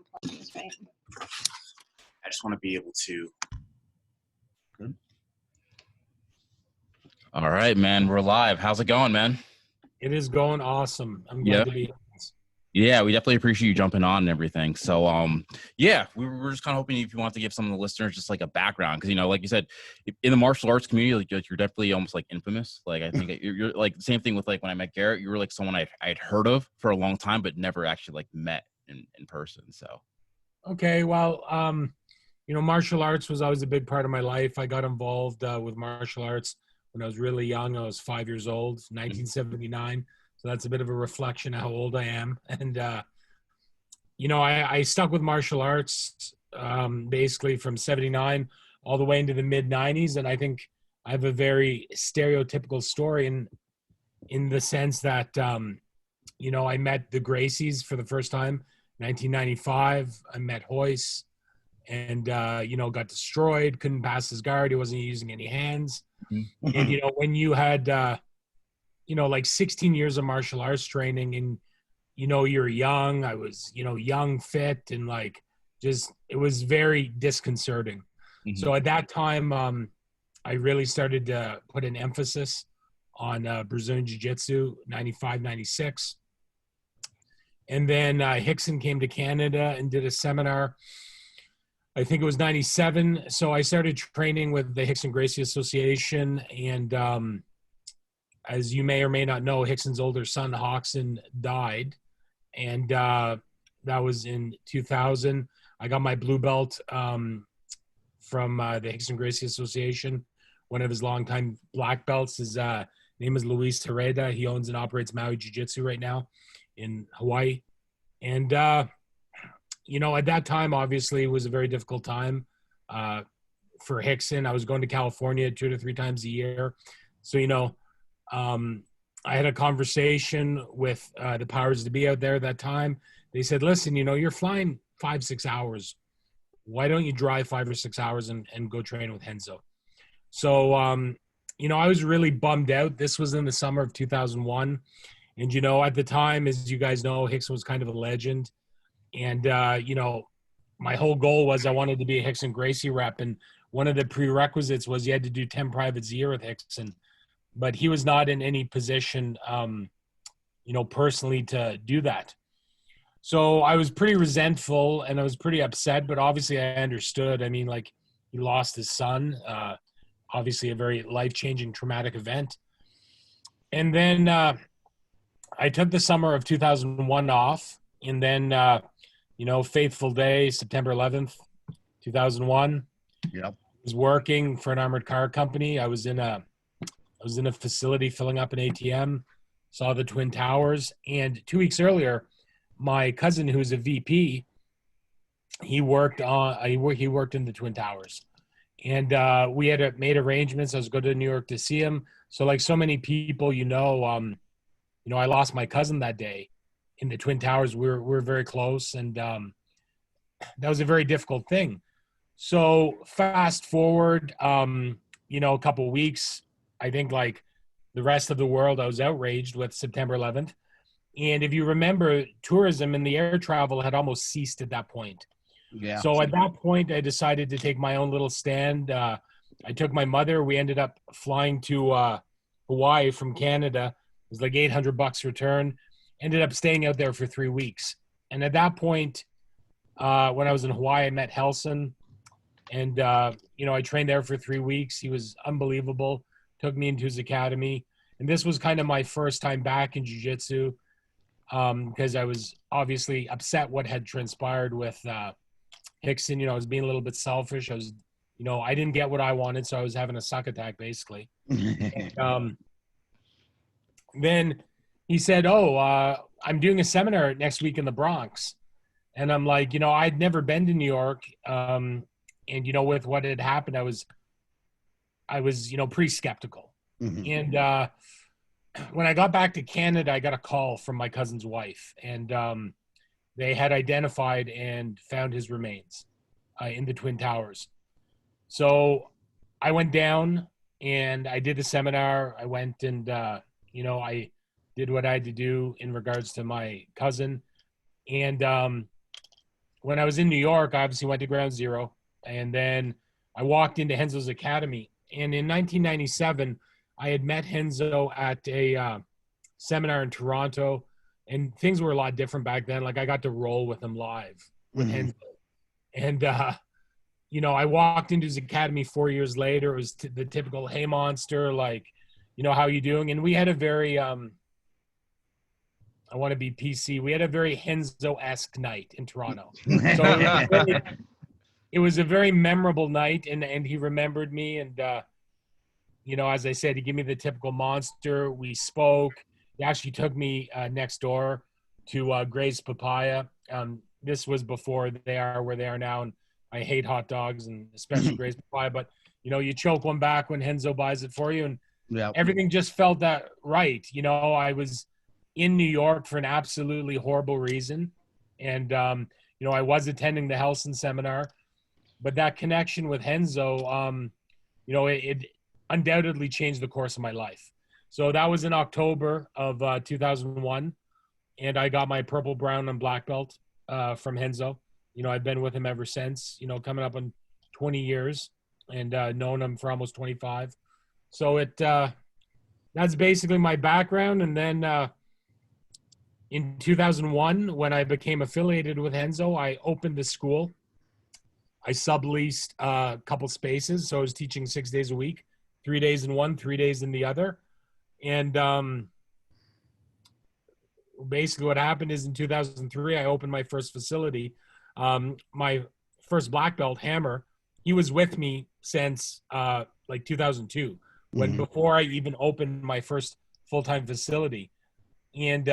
sound plays, right? I just want to be able to. Good. All right, man. We're live. How's it going, man? It is going awesome. I'm glad to be here. Yeah, we definitely appreciate you jumping on and everything. So, yeah, we were just kind of hoping if you want to give some of the listeners just like a background, because you know, like you said, in the martial arts community, like you're definitely almost like infamous. Like I think you're like the same thing with like when I met Garrett, you were like someone I'd heard of for a long time, but never actually like met in person. So, okay, well, you know, martial arts was always a big part of my life. I got involved with martial arts when I was really young. I was 5 years old, 1979. So that's a bit of a reflection of how old I am. And, you know, I stuck with martial arts basically from 79 all the way into the mid-90s. And I think I have a very stereotypical story in the sense that, you know, I met the Gracies for the first time, 1995. I met Hoyce and, you know, got destroyed, couldn't pass his guard. He wasn't using any hands. Mm-hmm. And, you know, when you had... you know, like 16 years of martial arts training and, you know, you're young. I was, you know, young, fit, and like, just, it was very disconcerting. Mm-hmm. So at that time, I really started to put an emphasis on Brazilian Jiu-Jitsu, 95, 96. And then Hickson came to Canada and did a seminar. I think it was 97. So I started training with the Hickson Gracie Association, and, as you may or may not know, Hickson's older son, Hoxton, died. And that was in 2000. I got my blue belt from the Hickson Gracie Association. One of his longtime black belts, his name is Luis Tereda. He owns and operates Maui Jiu-Jitsu right now in Hawaii. And, you know, at that time, obviously, it was a very difficult time for Hickson. I was going to California 2 to 3 times a year. So, you know, I had a conversation with the powers to be out there at that time. They said, listen, you know, you're flying 5-6 hours. Why don't you drive 5 or 6 hours and go train with Renzo? So, you know, I was really bummed out. This was in the summer of 2001. And, you know, at the time, as you guys know, Hickson was kind of a legend. And, you know, my whole goal was I wanted to be a Hickson Gracie rep. And one of the prerequisites was you had to do 10 privates a year with Hickson. But he was not in any position, you know, personally to do that. So I was pretty resentful and I was pretty upset, but obviously I understood. I mean, like, he lost his son, obviously a very life-changing traumatic event. And then I took the summer of 2001 off. And then, you know, fateful day, September 11th, 2001. Yep. I was working for an armored car company. I was in a facility filling up an ATM, saw the Twin Towers. And 2 weeks earlier, my cousin, who's a VP, he worked in the Twin Towers. And we had made arrangements. I was going to New York to see him. So like so many people, you know, I lost my cousin that day in the Twin Towers. We're very close. And that was a very difficult thing. So fast forward, you know, a couple of weeks, I think like the rest of the world, I was outraged with September 11th. And if you remember, tourism and the air travel had almost ceased at that point. Yeah. So at that point, I decided to take my own little stand. I took my mother. We ended up flying to Hawaii from Canada. It was like $800 return. Ended up staying out there for 3 weeks. And at that point, when I was in Hawaii, I met Helson. And, you know, I trained there for 3 weeks. He was unbelievable. Took me into his academy. And this was kind of my first time back in jiu-jitsu because I was obviously upset what had transpired with Hickson. You know, I was being a little bit selfish. I was, you know, I didn't get what I wanted, so I was having a suck attack, basically. And, then he said, I'm doing a seminar next week in the Bronx. And I'm like, you know, I'd never been to New York. And, you know, with what had happened, I was, you know, pretty skeptical. Mm-hmm. And when I got back to Canada, I got a call from my cousin's wife, and they had identified and found his remains in the Twin Towers. So I went down and I did the seminar. I went and, you know, I did what I had to do in regards to my cousin. And when I was in New York, I obviously went to Ground Zero, and then I walked into Renzo's Academy. And in 1997, I had met Renzo at a seminar in Toronto, and things were a lot different back then. Like I got to roll with him live with Renzo. And, you know, I walked into his academy 4 years later. It was the typical, hey, monster, like, you know, how you doing? And we had a very, I want to be PC. We had a very Renzo-esque night in Toronto. So it was a very memorable night, and he remembered me. And, you know, as I said, he gave me the typical monster. We spoke. He actually took me next door to Gray's Papaya. This was before they are where they are now, and I hate hot dogs, and especially Gray's Papaya. But, you know, you choke one back when Renzo buys it for you, and everything just felt that right. You know, I was in New York for an absolutely horrible reason, and, you know, I was attending the Helson seminar. But that connection with Renzo, you know, it undoubtedly changed the course of my life. So that was in October of 2001, and I got my purple, brown, and black belt from Renzo. You know, I've been with him ever since, you know, coming up on 20 years, and known him for almost 25. So that's basically my background. And then in 2001, when I became affiliated with Renzo, I opened the school. I subleased a couple spaces, so I was teaching 6 days a week, 3 days in one, 3 days in the other. And basically what happened is in 2003, I opened my first facility. My first black belt, Hammer, he was with me since like 2002, when before I even opened my first full-time facility. And,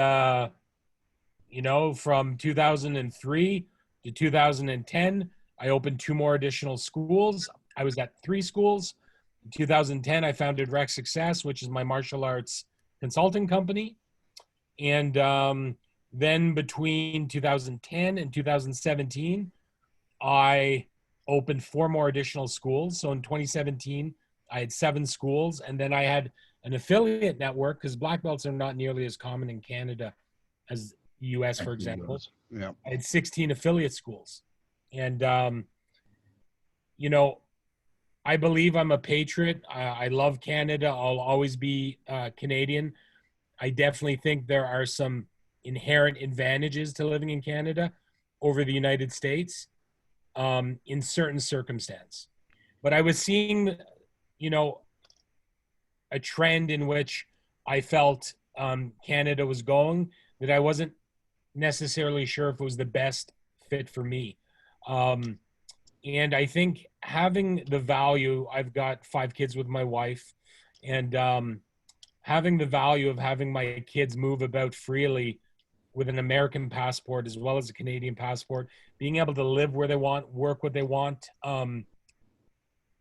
you know, from 2003 to 2010, I opened 2 more additional schools. I was at 3 schools. In 2010, I founded Rec Success, which is my martial arts consulting company. And then between 2010 and 2017, I opened 4 more additional schools. So in 2017, I had 7 schools. And then I had an affiliate network, because black belts are not nearly as common in Canada as the US, for example. Yeah. I had 16 affiliate schools. And, you know, I believe I'm a patriot. I love Canada. I'll always be Canadian. I definitely think there are some inherent advantages to living in Canada over the United States in certain circumstances. But I was seeing, you know, a trend in which I felt Canada was going that I wasn't necessarily sure if it was the best fit for me. And I think having the value, I've got 5 kids with my wife, and having the value of having my kids move about freely with an American passport as well as a Canadian passport, being able to live where they want, work what they want,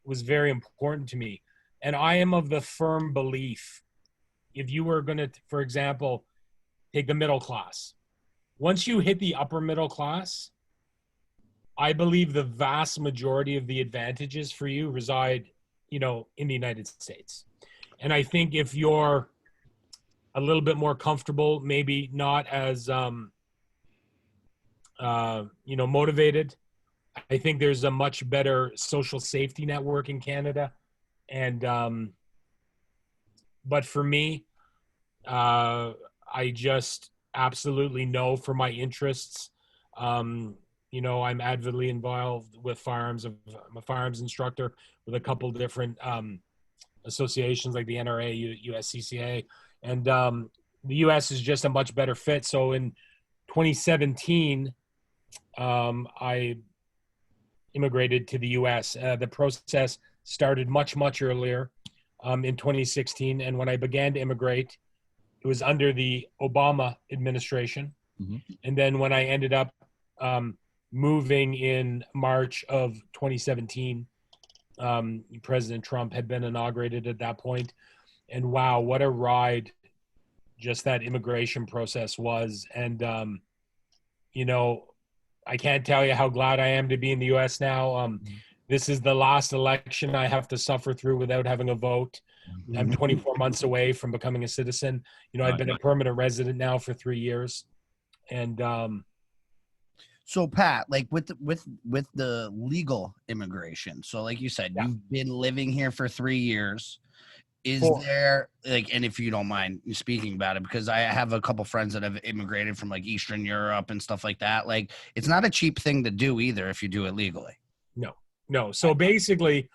was very important to me. And I am of the firm belief, if you were going to, for example, take the middle class, once you hit the upper middle class, I believe the vast majority of the advantages for you reside, you know, in the United States. And I think if you're a little bit more comfortable, maybe not as, you know, motivated, I think there's a much better social safety network in Canada. And, but for me, I just absolutely know for my interests, you know, I'm avidly involved with firearms. I'm a firearms instructor with a couple different associations like the NRA, USCCA, and the US is just a much better fit. So in 2017, I immigrated to the US. The process started much earlier in 2016. And when I began to immigrate, it was under the Obama administration. And then when I ended up moving in March of 2017, President Trump had been inaugurated at that point. And wow, what a ride just that immigration process was. And, you know, I can't tell you how glad I am to be in the US now. This is the last election I have to suffer through without having a vote. I'm 24 months away from becoming a citizen. You know, I've been a permanent resident now for 3 years. And So Pat, like with the legal immigration, so like you said, you've been living here for 3 years. Is there like, and if you don't mind speaking about it, because I have a couple friends that have immigrated from like Eastern Europe and stuff like that. Like, it's not a cheap thing to do either if you do it legally. No. So basically,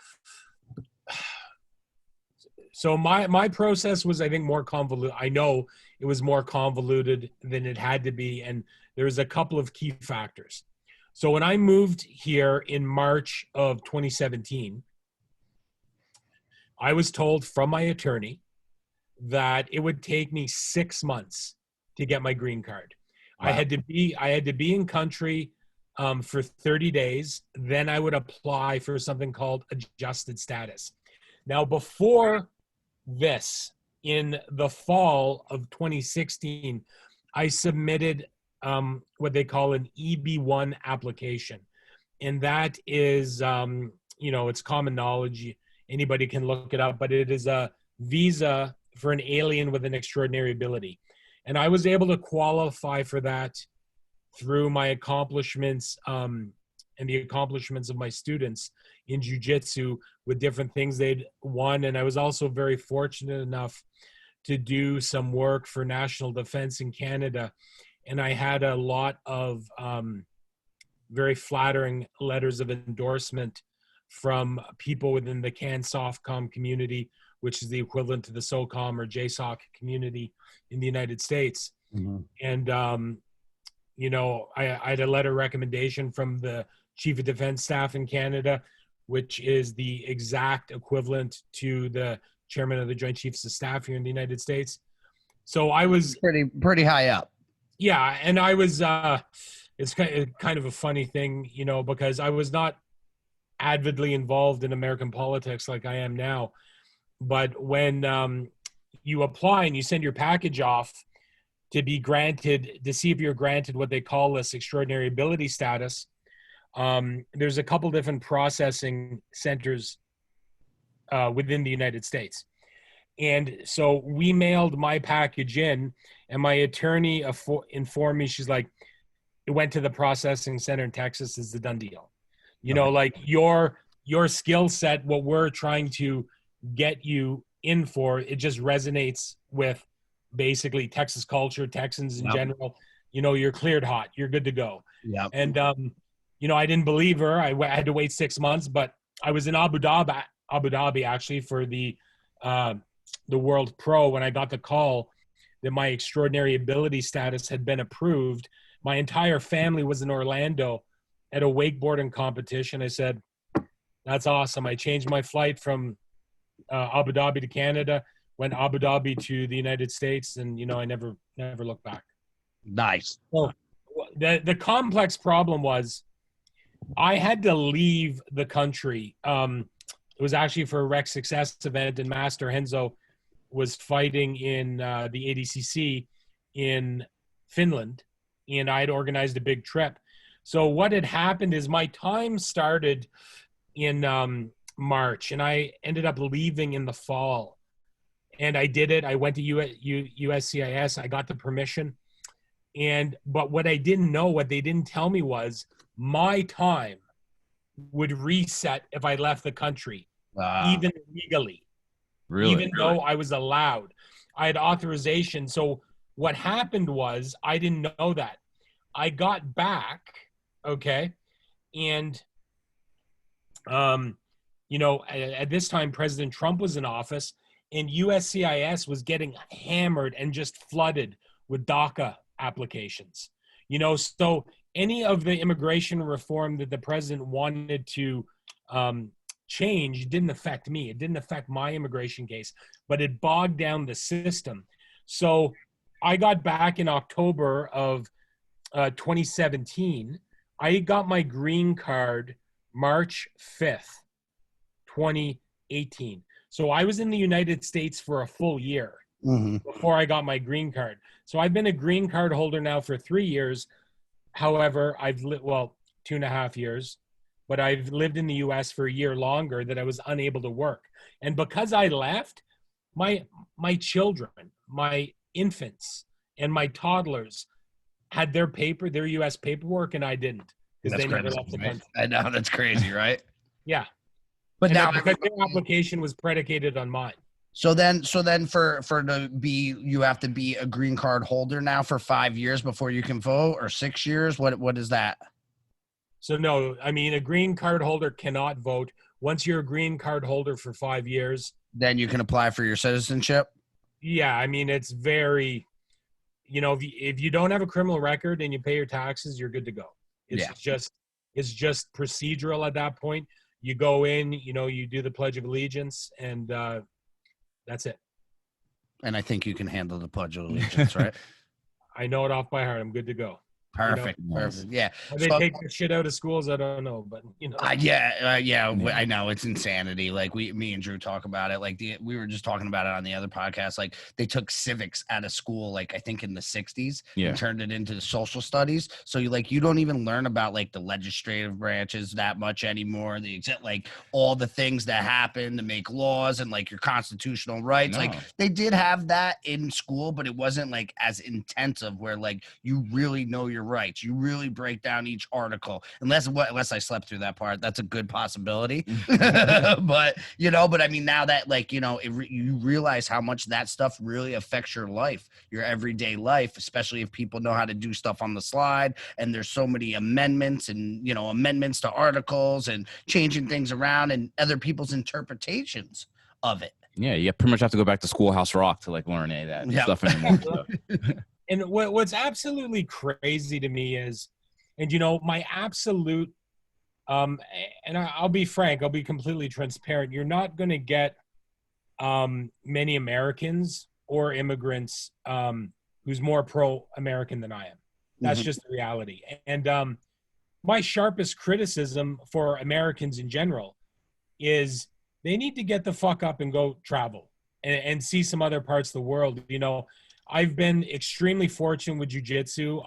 so my process was, I think, more convoluted. I know it was more convoluted than it had to be, and there's a couple of key factors. So when I moved here in March of 2017, I was told from my attorney that it would take me 6 months to get my green card. Wow. I had to be in country for 30 days. Then I would apply for something called adjusted status. Now, before this, in the fall of 2016, I submitted what they call an EB1 application. And that is, it's common knowledge. Anybody can look it up, but it is a visa for an alien with an extraordinary ability. And I was able to qualify for that through my accomplishments and the accomplishments of my students in jiu-jitsu with different things they'd won. And I was also very fortunate enough to do some work for national defense in Canada. And I had a lot of very flattering letters of endorsement from people within the CAN-SOFCOM community, which is the equivalent to the SOCOM or JSOC community in the United States. Mm-hmm. And, I had a letter of recommendation from the Chief of Defense Staff in Canada, which is the exact equivalent to the Chairman of the Joint Chiefs of Staff here in the United States. So I was pretty high up. Yeah. And I was, it's kind of a funny thing, because I was not avidly involved in American politics like I am now. But when you apply and you send your package off to be granted, to see if you're granted what they call this extraordinary ability status, there's a couple different processing centers within the United States. And so we mailed my package in, and my attorney informed me, she's like, it went to the processing center in Texas, is the done deal. Like your skill set, what we're trying to get you in for, it just resonates with basically Texas culture, Texans in general. You're cleared hot, you're good to go. Yeah. And, I didn't believe her. I had to wait 6 months, but I was in Abu Dhabi actually for the World Pro when I got the call that my extraordinary ability status had been approved. My entire family was in Orlando at a wakeboarding competition. I said, that's awesome. I changed my flight from Abu Dhabi to Canada, went Abu Dhabi to the United States, and, I never looked back. Nice. So the complex problem was I had to leave the country. It was actually for a Rec Success event, and Master Renzo was fighting in the ADCC in Finland, and I had organized a big trip. So what had happened is my time started in March, and I ended up leaving in the fall. And I did it. I went to USCIS. I got the permission. But what I didn't know, what they didn't tell me was my time would reset if I left the country, even legally. Really? Even though I was allowed. I had authorization. So what happened was I didn't know that. I got back, okay, and at this time President Trump was in office, and USCIS was getting hammered and just flooded with DACA applications. So any of the immigration reform that the president wanted to change didn't affect me. It didn't affect my immigration case, but it bogged down the system. So I got back in October of 2017. I got my green card March 5th, 2018. So I was in the United States for a full year before I got my green card. So I've been a green card holder now for 3 years. However, I've lived, 2.5 years, but I've lived in the US for a year longer that I was unable to work. And because I left, my children, my infants, and my toddlers had their U.S. paperwork, and I didn't because they never left the country. I know, that's crazy, right? Yeah. But now because their application was predicated on mine. So then you have to be a green card holder now for 5 years before you can vote, or 6 years. What is that? So no, I mean, a green card holder cannot vote. Once you're a green card holder for 5 years, then you can apply for your citizenship. Yeah, I mean, it's very, if you don't have a criminal record and you pay your taxes, you're good to go. It's just procedural at that point. You go in, you do the Pledge of Allegiance, and that's it. And I think you can handle the Pledge of Allegiance, right? I know it off by heart. I'm good to go. Perfect. Yeah. They take the shit out of schools. I don't know, but I know it's insanity. Like me and Drew talk about it. Like we were just talking about it on the other podcast. Like they took civics out of school, like I think in the 60s, and turned it into social studies. So you don't even learn about like the legislative branches that much anymore. Like all the things that happen to make laws and like your constitutional rights. Like they did have that in school, but it wasn't like as intensive where like you really know your rights. You really break down each article, unless I slept through that part. That's a good possibility. but I mean, now that you realize how much that stuff really affects your life, your everyday life, especially if people know how to do stuff on the slide. And there's so many amendments and amendments to articles and changing things around and other people's interpretations of it. Yeah, you pretty much have to go back to Schoolhouse Rock to like learn any of that stuff anymore. And what's absolutely crazy to me is, and my absolute, and I'll be frank, I'll be completely transparent. You're not going to get many Americans or immigrants who's more pro-American than I am. That's just the reality. And my sharpest criticism for Americans in general is they need to get the fuck up and go travel and see some other parts of the world. I've been extremely fortunate with jiu-jitsu.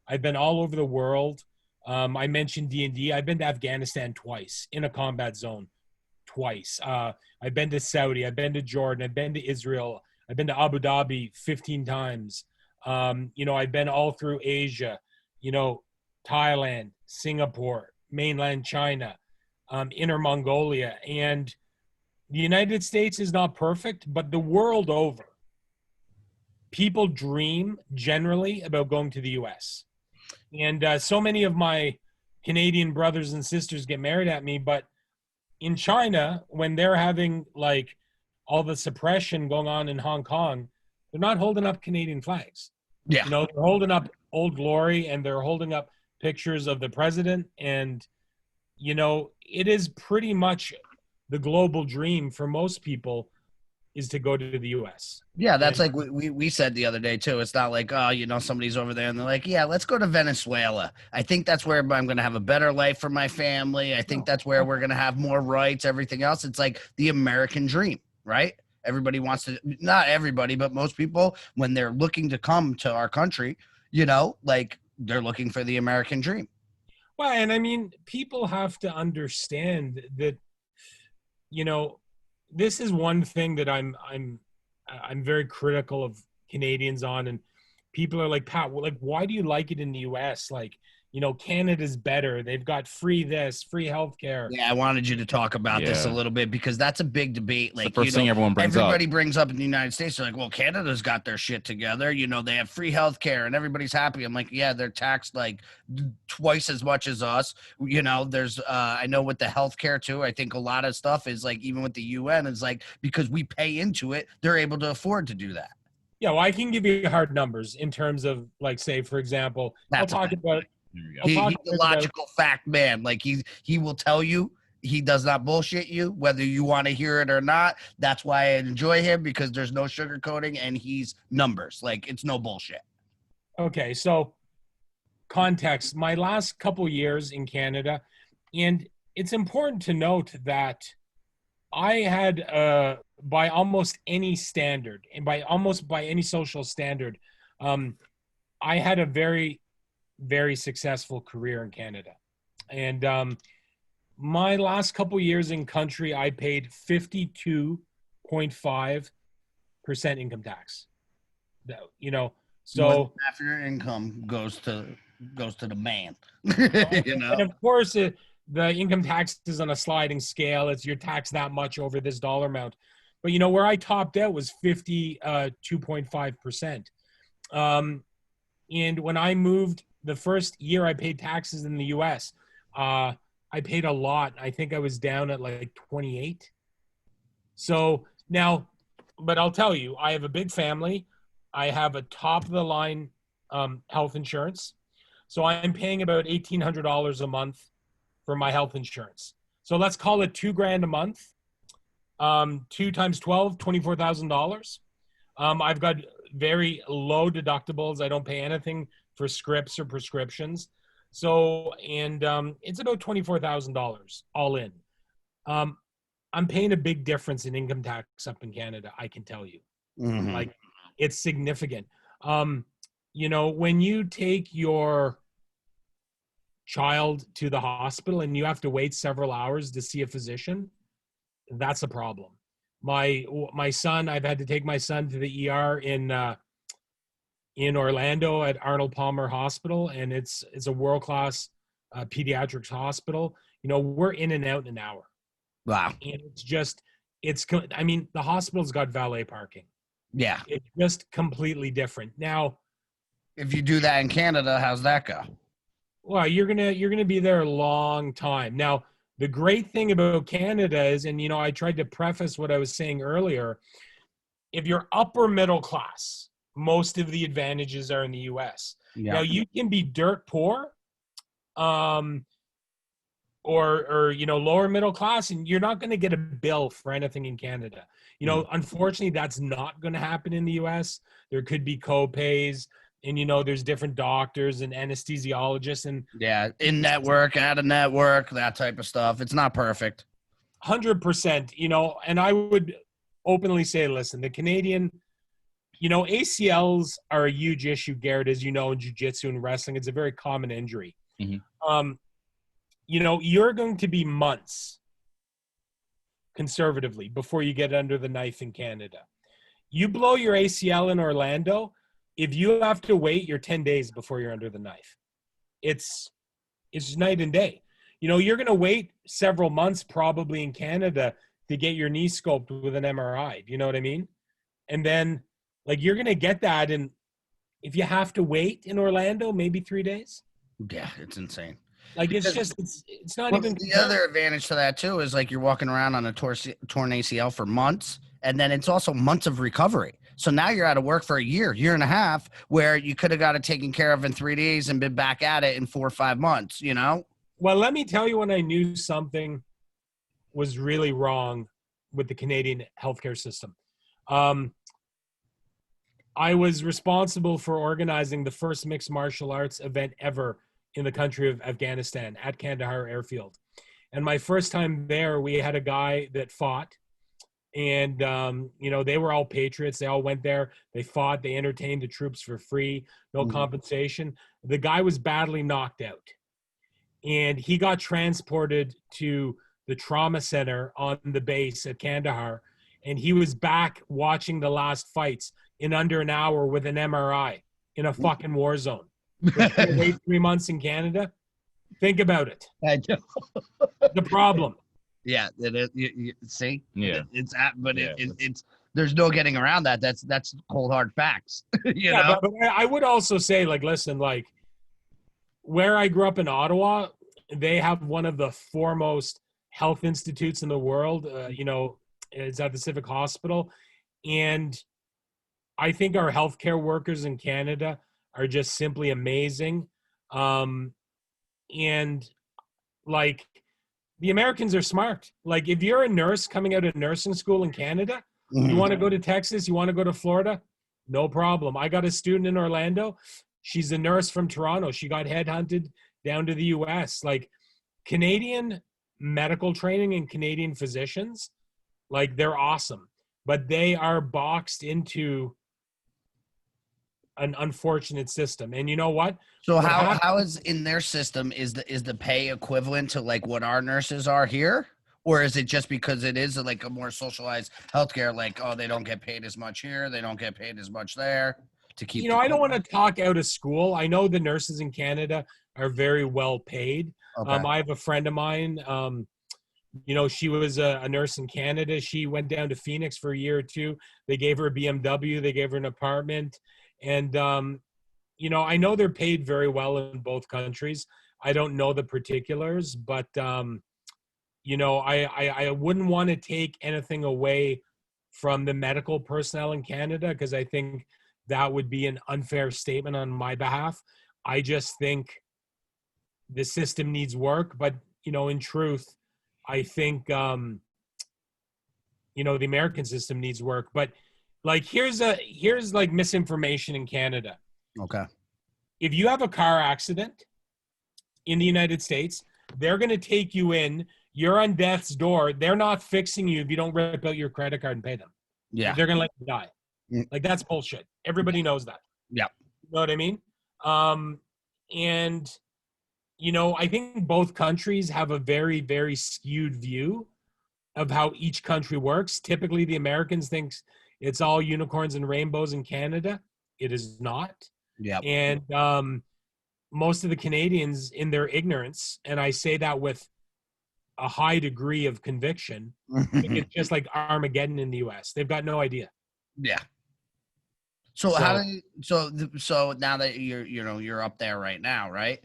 I've been all over the world. I mentioned D&D. I've been to Afghanistan twice in a combat zone twice. I've been to Saudi. I've been to Jordan. I've been to Israel. I've been to Abu Dhabi 15 times. I've been all through Asia, Thailand, Singapore, mainland China, Inner Mongolia. And the United States is not perfect, but the world over, people dream generally about going to the U.S. And so many of my Canadian brothers and sisters get married at me, but in China, when they're having like all the suppression going on in Hong Kong, they're not holding up Canadian flags. Yeah. They're holding up Old Glory and they're holding up pictures of the president. And, it is pretty much the global dream for most people is to go to the U.S. Yeah, that's like we said the other day too. It's not like, somebody's over there and they're like, yeah, let's go to Venezuela. I think that's where I'm going to have a better life for my family. I think that's where we're going to have more rights, everything else. It's like the American dream, right? Everybody wants to, not everybody, but most people, when they're looking to come to our country, they're looking for the American dream. Well, and I mean, people have to understand that, this is one thing that I'm very critical of Canadians on, and people are like, Pat, why do you like it in the U.S.? Canada's better. They've got free healthcare. Yeah, I wanted you to talk about this a little bit because that's a big debate. Like, the first thing everyone brings everybody brings up in the United States. They're like, well, Canada's got their shit together. They have free healthcare and everybody's happy. I'm like, yeah, they're taxed like twice as much as us. There's I know with the healthcare too. I think a lot of stuff is like, even with the UN, is like because we pay into it, they're able to afford to do that. Yeah, well, I can give you hard numbers in terms of like, say, for example, I'll talk about. He's a logical fact man. Like he will tell you, he does not bullshit you, whether you want to hear it or not. That's why I enjoy him, because there's no sugarcoating and he's numbers. Like, it's no bullshit. Okay, so context. My last couple years in Canada, and it's important to note that I had by almost any standard and by any social standard, I had a very, very successful career in Canada. And my last couple years in country, I paid 52.5% income tax. So half your income goes to the man. And of course, the income tax is on a sliding scale. You're taxed that much over this dollar amount. But where I topped out was 52.5%. And when I moved the first year I paid taxes in the US, I paid a lot. I think I was down at like 28. So now, but I'll tell you, I have a big family. I have a top of the line health insurance. So I'm paying about $1,800 a month for my health insurance. So let's call it $2,000 a month. 2 times 12, $24,000. I've got very low deductibles. I don't pay anything for scripts or prescriptions. So, and it's about $24,000 all in. I'm paying a big difference in income tax up in Canada, I can tell you. Mm-hmm. Like, it's significant. When you take your child to the hospital and you have to wait several hours to see a physician, that's a problem. My son, I've had to take my son to the ER in Orlando at Arnold Palmer Hospital, and it's a world-class pediatrics hospital. We're in and out in an hour. Wow. And the hospital's got valet parking. Yeah. It's just completely different. Now, if you do that in Canada, how's that go? Well, you're gonna be there a long time. Now, the great thing about Canada is, and I tried to preface what I was saying earlier, if you're upper middle class, most of the advantages are in the US. Yeah. Now, you can be dirt poor, or lower middle class, and you're not going to get a bill for anything in Canada. Unfortunately, that's not going to happen in the US. There could be co-pays, and there's different doctors and anesthesiologists and in network, out of network, that type of stuff. It's not perfect. 100%. And I would openly say, listen, the Canadian, ACLs are a huge issue, Garrett, as you know, in jiu-jitsu and wrestling. It's a very common injury. Mm-hmm. You're going to be months, conservatively, before you get under the knife in Canada. You blow your ACL in Orlando, if you have to wait, you're 10 days before you're under the knife. It's night and day. You're going to wait several months probably in Canada to get your knee scoped with an MRI. Do you know what I mean? And then, you're going to get that. And if you have to wait in Orlando, maybe 3 days. Yeah, it's insane. It's not even. The other advantage to that, too, is you're walking around on a torn ACL for months. And then it's also months of recovery. So now you're out of work for a year and a half, where you could have got it taken care of in 3 days and been back at it in 4 or 5 months, Well, let me tell you when I knew something was really wrong with the Canadian healthcare system. I was responsible for organizing the first mixed martial arts event ever in the country of Afghanistan at Kandahar Airfield. And my first time there, we had a guy that fought. And, they were all patriots. They all went there. They fought. They entertained the troops for free, no compensation. The guy was badly knocked out. And he got transported to the trauma center on the base at Kandahar. And he was back watching the last fights in under an hour with an MRI in a fucking war zone. Wait 3 months in Canada? Think about it. I know. The problem. Yeah, it is. You see, yeah, it's there's no getting around that. That's cold hard facts. you know. But I would also say, listen, where I grew up in Ottawa, they have one of the foremost health institutes in the world. It's at the Civic Hospital, and I think our healthcare workers in Canada are just simply amazing. The Americans are smart. If you're a nurse coming out of nursing school in Canada, you want to go to Texas, you want to go to Florida, no problem. I got a student in Orlando. She's a nurse from Toronto. She got headhunted down to the US. Canadian medical training and Canadian physicians, they're awesome, but they are boxed into an unfortunate system. And you know what? So how is in their system is the pay equivalent to what our nurses are here? Or is it just because it is a more socialized healthcare, they don't get paid as much here, they don't get paid as much there? to keep. You know, I don't want to talk out of school. I know the nurses in Canada are very well paid. Okay. I have a friend of mine. You know, she was a nurse in Canada. She went down to Phoenix for a year or two. They gave her a BMW. They gave her an apartment. And, you know, I know they're paid very well in both countries. I don't know the particulars, but, you know, I wouldn't want to take anything away from the medical personnel in Canada, because I think that would be an unfair statement on my behalf. I just think the system needs work. But, you know, in truth, I think, you know, the American system needs work. But like, here's like misinformation in Canada. Okay. If you have a car accident in the United States, they're going to take you in. You're on death's door. They're not fixing you if you don't rip out your credit card and pay them. Yeah. They're going to let you die. Like, that's bullshit. Everybody knows that. Yeah. You know what I mean? And, you know, I think both countries have a very, very skewed view of how each country works. Typically, the Americans think it's all unicorns and rainbows in Canada. It is not. Yeah. And most of the Canadians, in their ignorance, and I say that with a high degree of conviction, think it's just like Armageddon in the U.S. They've got no idea. Yeah. So now that you're up there right now, right?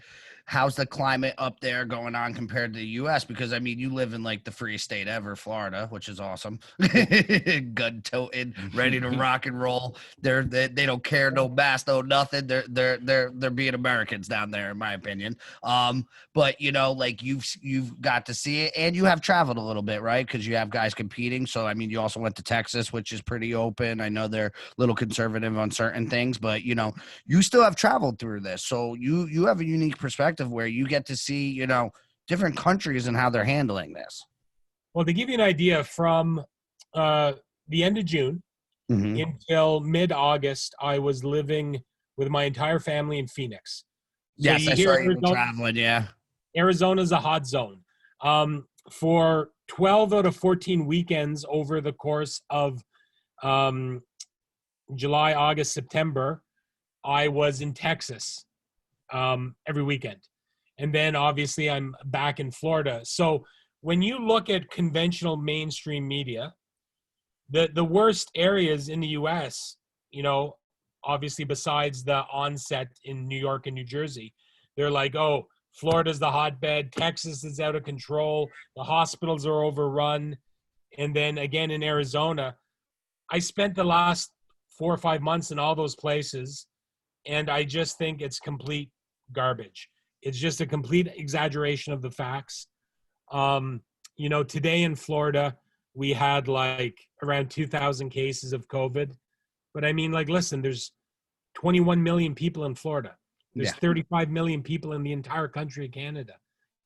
How's the climate up there going on compared to the U.S.? Because I mean, you live in like the freest state ever, Florida, which is awesome. Gun toting, ready to rock and roll. They don't care, no mask, no nothing. They're being Americans down there, in my opinion. But you know, like you've got to see it, and you have traveled a little bit, right? Because you have guys competing. So I mean, you also went to Texas, which is pretty open. I know they're a little conservative on certain things, but you know, you still have traveled through this, so you have a unique perspective where you get to see, you know, different countries and how they're handling this. Well, to give you an idea, from the end of June until mid-August, I was living with my entire family in Phoenix. So yes, I saw you traveling, yeah. Arizona's a hot zone. For 12 out of 14 weekends over the course of July, August, September, I was in Texas every weekend. And then obviously I'm back in Florida. So when you look at conventional mainstream media, the worst areas in the US, you know, obviously besides the onset in New York and New Jersey, they're like, oh, Florida's the hotbed, Texas is out of control, the hospitals are overrun. And then again in Arizona, I spent the last 4 or 5 months in all those places, and I just think it's complete garbage. It's just a complete exaggeration of the facts. You know, today in Florida, we had like around 2,000 cases of COVID. But I mean, like, listen, there's 21 million people in Florida. There's 35 million people in the entire country of Canada.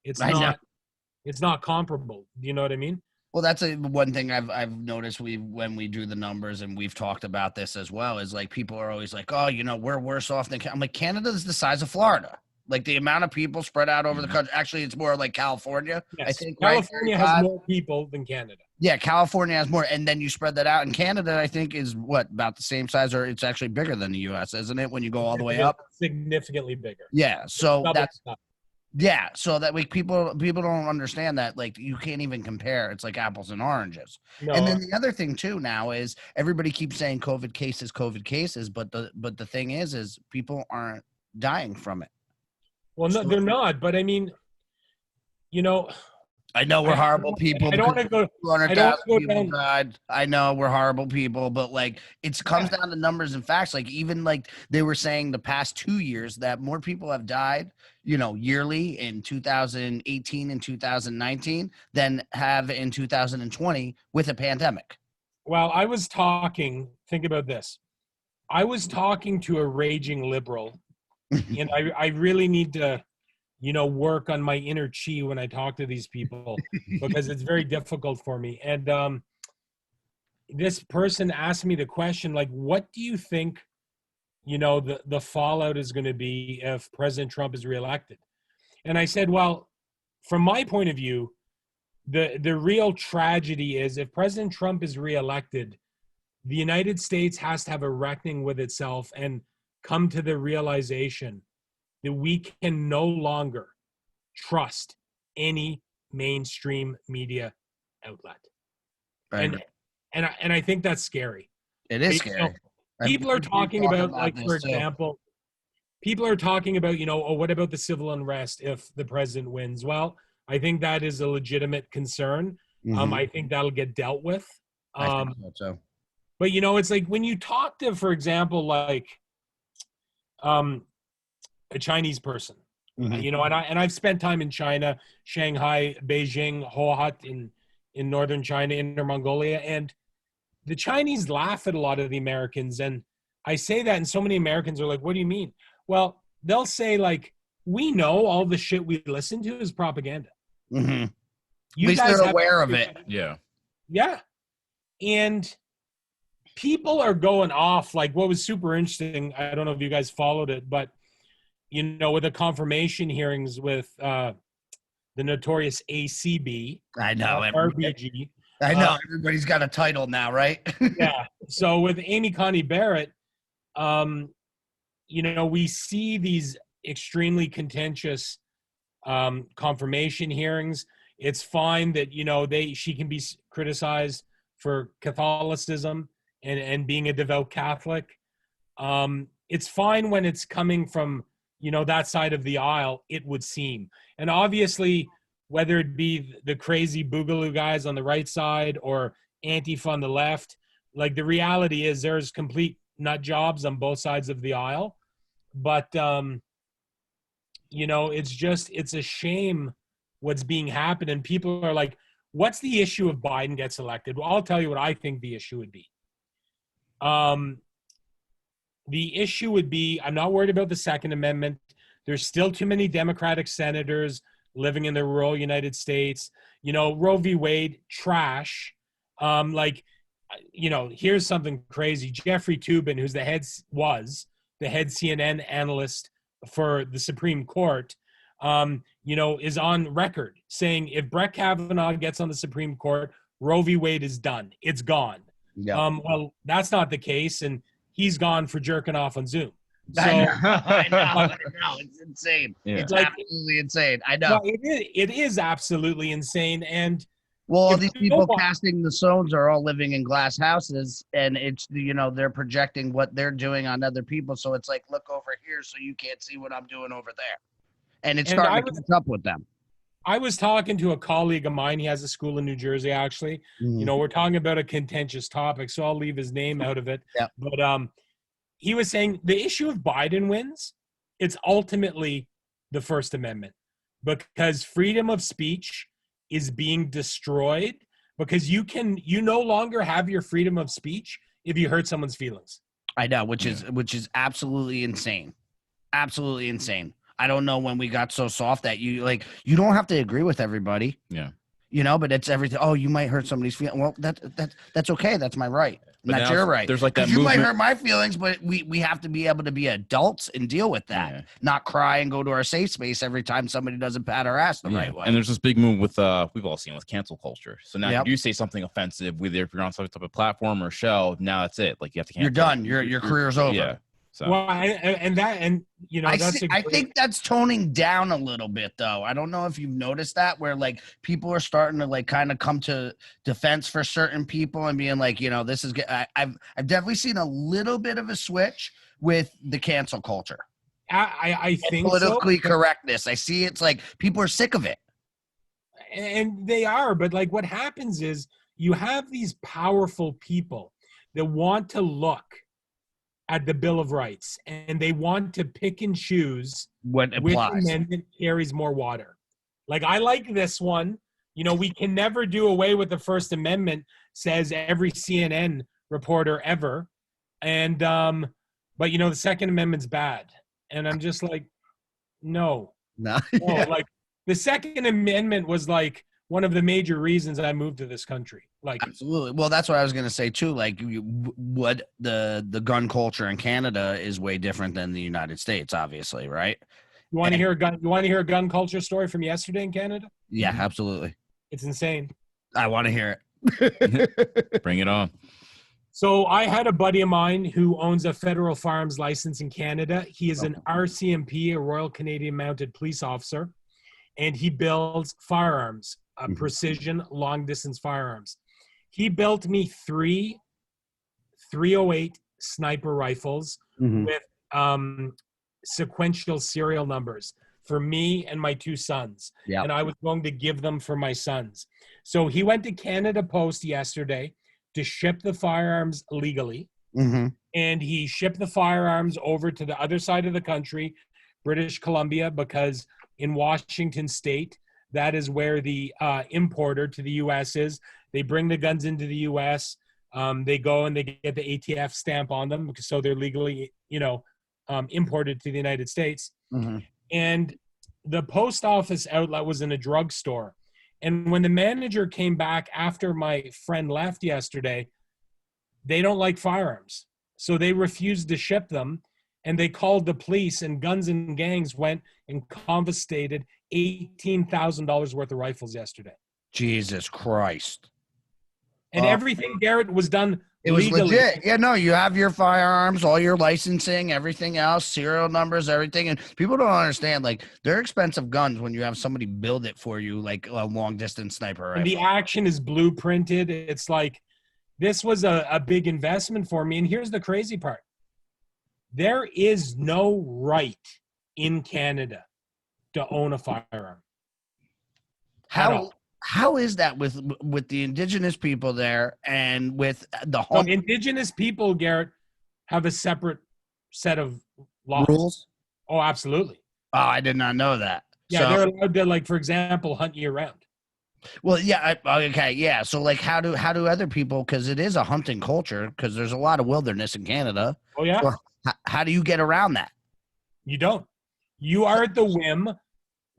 It's not comparable. You know what I mean? Well, that's one thing I've noticed when we do the numbers, and we've talked about this as well, is like people are always like, oh, you know, we're worse off than I'm like, Canada is the size of Florida. Like the amount of people spread out over the country. Actually, it's more like California. Yes. I think California has more people than Canada. Yeah, California has more, and then you spread that out. And Canada, I think, is what, about the same size, or it's actually bigger than the U.S., isn't it? When you go all the way up, significantly bigger. Yeah, so that's stuff. Yeah, so that like people don't understand that, like, you can't even compare. It's like apples and oranges. No. And then the other thing too now is everybody keeps saying COVID cases, but the thing is people aren't dying from it. Well, no, they're not. But I mean, you know, I know we're horrible people. I don't want to go. 200,000 people died. I know we're horrible people, but like it comes down to numbers and facts. Like even like they were saying the past 2 years that more people have died, you know, yearly in 2018 and 2019 than have in 2020 with a pandemic. Well, I was talking. Think about this. I was talking to a raging liberal, and I really need to, you know, work on my inner chi when I talk to these people because it's very difficult for me. And this person asked me the question, like, what do you think, you know, the fallout is going to be if President Trump is reelected? And I said, well, from my point of view, the real tragedy is if President Trump is reelected, the United States has to have a reckoning with itself. And come to the realization that we can no longer trust any mainstream media outlet. And I think that's scary. It is scary. People are talking about, like, for this too. example, people are talking about, oh, what about the civil unrest if the president wins? Well, I think that is a legitimate concern. I think that'll get dealt with. I think so. But, it's like when you talk to, for example, like a Chinese person, and I've spent time in China, Shanghai, Beijing, Hohhot in northern China, Inner Mongolia, and the Chinese laugh at a lot of the Americans. And I say that, and so many Americans are like, what do you mean? Well, they'll say, like, we know all the shit we listen to is propaganda. At least they're aware of it. Yeah. Yeah. And people are going off. Like, what was super interesting, I don't know if you guys followed it, but, with the confirmation hearings with the notorious ACB. I know. RBG. I know. Everybody's got a title now, right? Yeah. So with Amy Coney Barrett, we see these extremely contentious confirmation hearings. It's fine that, she can be criticized for Catholicism and being a devout Catholic. It's fine when it's coming from, that side of the aisle, it would seem. And obviously, whether it be the crazy boogaloo guys on the right side or Antifa on the left, like, the reality is there's complete nut jobs on both sides of the aisle. But, it's a shame what's being happened. And people are like, what's the issue if Biden gets elected? Well, I'll tell you what I think the issue would be. The issue would be, I'm not worried about the Second Amendment. There's still too many Democratic senators living in the rural United States. Roe v. Wade, trash. Here's something crazy. Jeffrey Toobin, who's the head CNN analyst for the Supreme Court, is on record saying if Brett Kavanaugh gets on the Supreme Court, Roe v. Wade is done. It's gone. Yeah. Well, that's not the case, and he's gone for jerking off on Zoom. So, I know. It's insane. Yeah. It's absolutely insane. I know. Well, it is absolutely insane. And all these people casting the stones are all living in glass houses, and it's, they're projecting what they're doing on other people. So it's like, look over here so you can't see what I'm doing over there. And it's starting to catch up with them. I was talking to a colleague of mine. He has a school in New Jersey, actually. We're talking about a contentious topic, so I'll leave his name out of it. Yeah. But he was saying the issue if Biden wins, it's ultimately the First Amendment, because freedom of speech is being destroyed because you no longer have your freedom of speech if you hurt someone's feelings. I know, which is absolutely insane. Absolutely insane. I don't know when we got so soft that you don't have to agree with everybody. Yeah. But it's everything. Oh, you might hurt somebody's feelings. Well, that's okay. That's my right. And that's your right. There's like that you might hurt my feelings, but we have to be able to be adults and deal with that. Not cry and go to our safe space every time somebody doesn't pat our ass the right way. And there's this big move with we've all seen with cancel culture. So now if you say something offensive, whether if you're on some type of platform or show, now that's it. Like, you have to cancel. You're done. Your career's over. Yeah. So. Well, I think that's toning down a little bit, though. I don't know if you've noticed that, where like people are starting to like kind of come to defense for certain people and being like, this is. I've definitely seen a little bit of a switch with the cancel culture. I think politically correctness. I see it's like people are sick of it, and they are. But like, what happens is you have these powerful people that want to look at the Bill of Rights, and they want to pick and choose which amendment carries more water. Like, I like this one. We can never do away with the First Amendment, says every CNN reporter ever. And, but the Second Amendment's bad. And I'm just like, no. Like, the Second Amendment was like one of the major reasons I moved to this country. Like, absolutely. Well, that's what I was going to say too. Like, what the gun culture in Canada is way different than the United States, obviously, right? You want to hear a gun culture story from yesterday in Canada? Yeah, absolutely. It's insane. I want to hear it. Bring it on. So I had a buddy of mine who owns a federal firearms license in Canada. He is an RCMP, a Royal Canadian Mounted Police Officer, and he builds firearms, precision long-distance firearms. He built me 3 308 sniper rifles with sequential serial numbers for me and my 2 sons. Yeah. And I was going to give them for my sons. So he went to Canada Post yesterday to ship the firearms legally. And he shipped the firearms over to the other side of the country, British Columbia, because in Washington State, that is where the importer to the U.S. is. They bring the guns into the U.S. They go and they get the ATF stamp on them, so they're legally, imported to the United States. And the post office outlet was in a drugstore. And when the manager came back after my friend left yesterday, they don't like firearms. So they refused to ship them. And they called the police, and Guns and Gangs went and confiscated $18,000 worth of rifles yesterday. Jesus Christ. And everything, Garrett, was done It was legally. legit. Yeah, no, you have your firearms, all your licensing, everything else, serial numbers, everything. And people don't understand, like, they're expensive guns when you have somebody build it for you, like a long-distance sniper rifle. And the action is blueprinted. It's like, this was a big investment for me. And here's the crazy part. There is no right in Canada to own a firearm. How is that with the Indigenous people there and with the so Indigenous people, Garrett, have a separate set of laws. Rules? Oh, absolutely. Oh, I did not know that. Yeah, so, they're allowed to, like, for example, hunt year round. Well, yeah, okay, yeah. So, like, how do other people? Because it is a hunting culture. Because there's a lot of wilderness in Canada. Oh yeah. So how do you get around that? You don't. You are at the whim.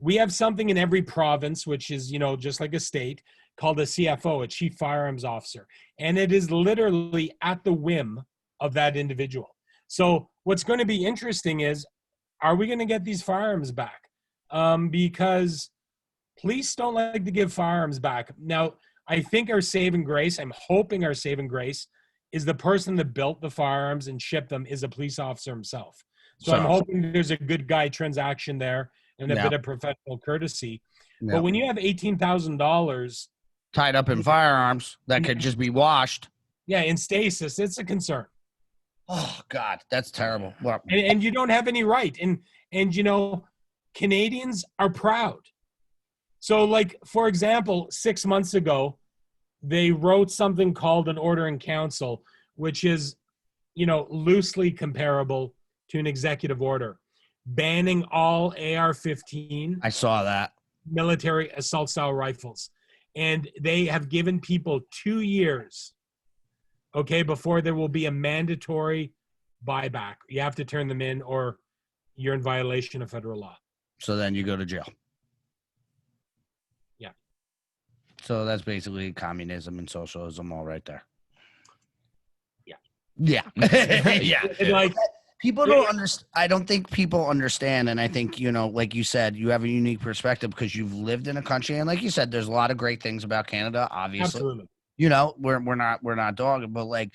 We have something in every province, which is, just like a state, called a CFO, a Chief Firearms Officer. And it is literally at the whim of that individual. So what's going to be interesting is, are we going to get these firearms back? Because police don't like to give firearms back. Now, I think our saving grace, I'm hoping our saving grace, is the person that built the firearms and shipped them is a police officer himself. So I'm hoping there's a good guy transaction there and a bit of professional courtesy. But when you have $18,000 tied up in firearms that could just be washed. Yeah, in stasis, it's a concern. Oh, God, that's terrible. Well, and you don't have any right. And Canadians are proud. So, like, for example, 6 months ago, they wrote something called an order in council, which is, loosely comparable to an executive order, banning all AR-15. I saw that. Military assault-style rifles. And they have given people 2 years, before there will be a mandatory buyback. You have to turn them in or you're in violation of federal law. So then you go to jail. Yeah. So that's basically communism and socialism all right there. Yeah. Yeah. Yeah. Like, people don't understand. I don't think people understand. And I think, like you said, you have a unique perspective because you've lived in a country. And like you said, there's a lot of great things about Canada, obviously. Absolutely. We're not dogging, but like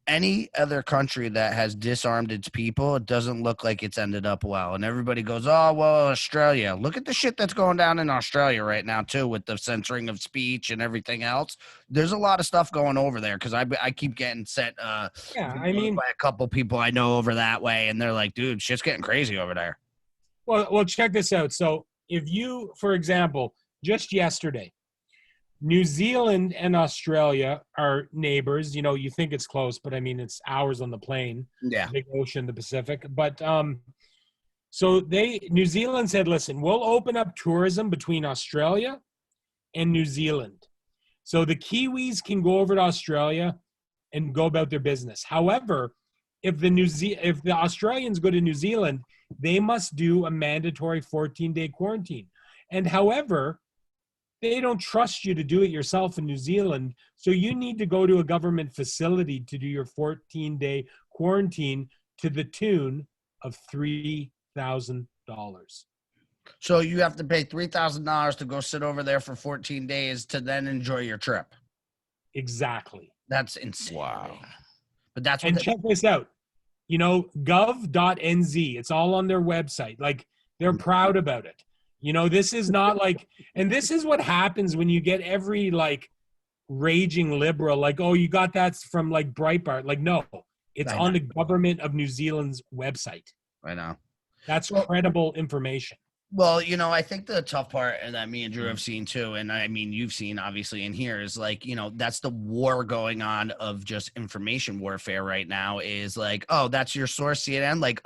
any other country that has disarmed its people, it doesn't look like it's ended up well. And everybody goes, oh, well, Australia. Look at the shit that's going down in Australia right now, too, with the censoring of speech and everything else. There's a lot of stuff going over there because I keep getting sent by a couple people I know over that way. And they're like, dude, shit's getting crazy over there. Well, check this out. So if you, for example, just yesterday, New Zealand and Australia are neighbors. You think it's close, but I mean, it's hours on the plane. Yeah. Big ocean, the Pacific. But so New Zealand said, listen, we'll open up tourism between Australia and New Zealand. So the Kiwis can go over to Australia and go about their business. However, if the Australians go to New Zealand, they must do a mandatory 14-day quarantine. And however, they don't trust you to do it yourself in New Zealand. So you need to go to a government facility to do your 14-day quarantine to the tune of $3,000. So you have to pay $3,000 to go sit over there for 14 days to then enjoy your trip. Exactly. That's insane. Wow. But that's what And check this out. You know, gov.nz. It's all on their website. Like, they're proud about it. You know, this is not like, and this is what happens when you get every like raging liberal, like, oh, you got that from like Breitbart. Like, no, it's on the government of New Zealand's website. I know. That's credible information. Well, you know, I think the tough part, and that me and Drew have seen too, and I mean, you've seen obviously in here, is like, you know, that's the war going on of just information warfare right now, is like, oh, that's your source, CNN? Like,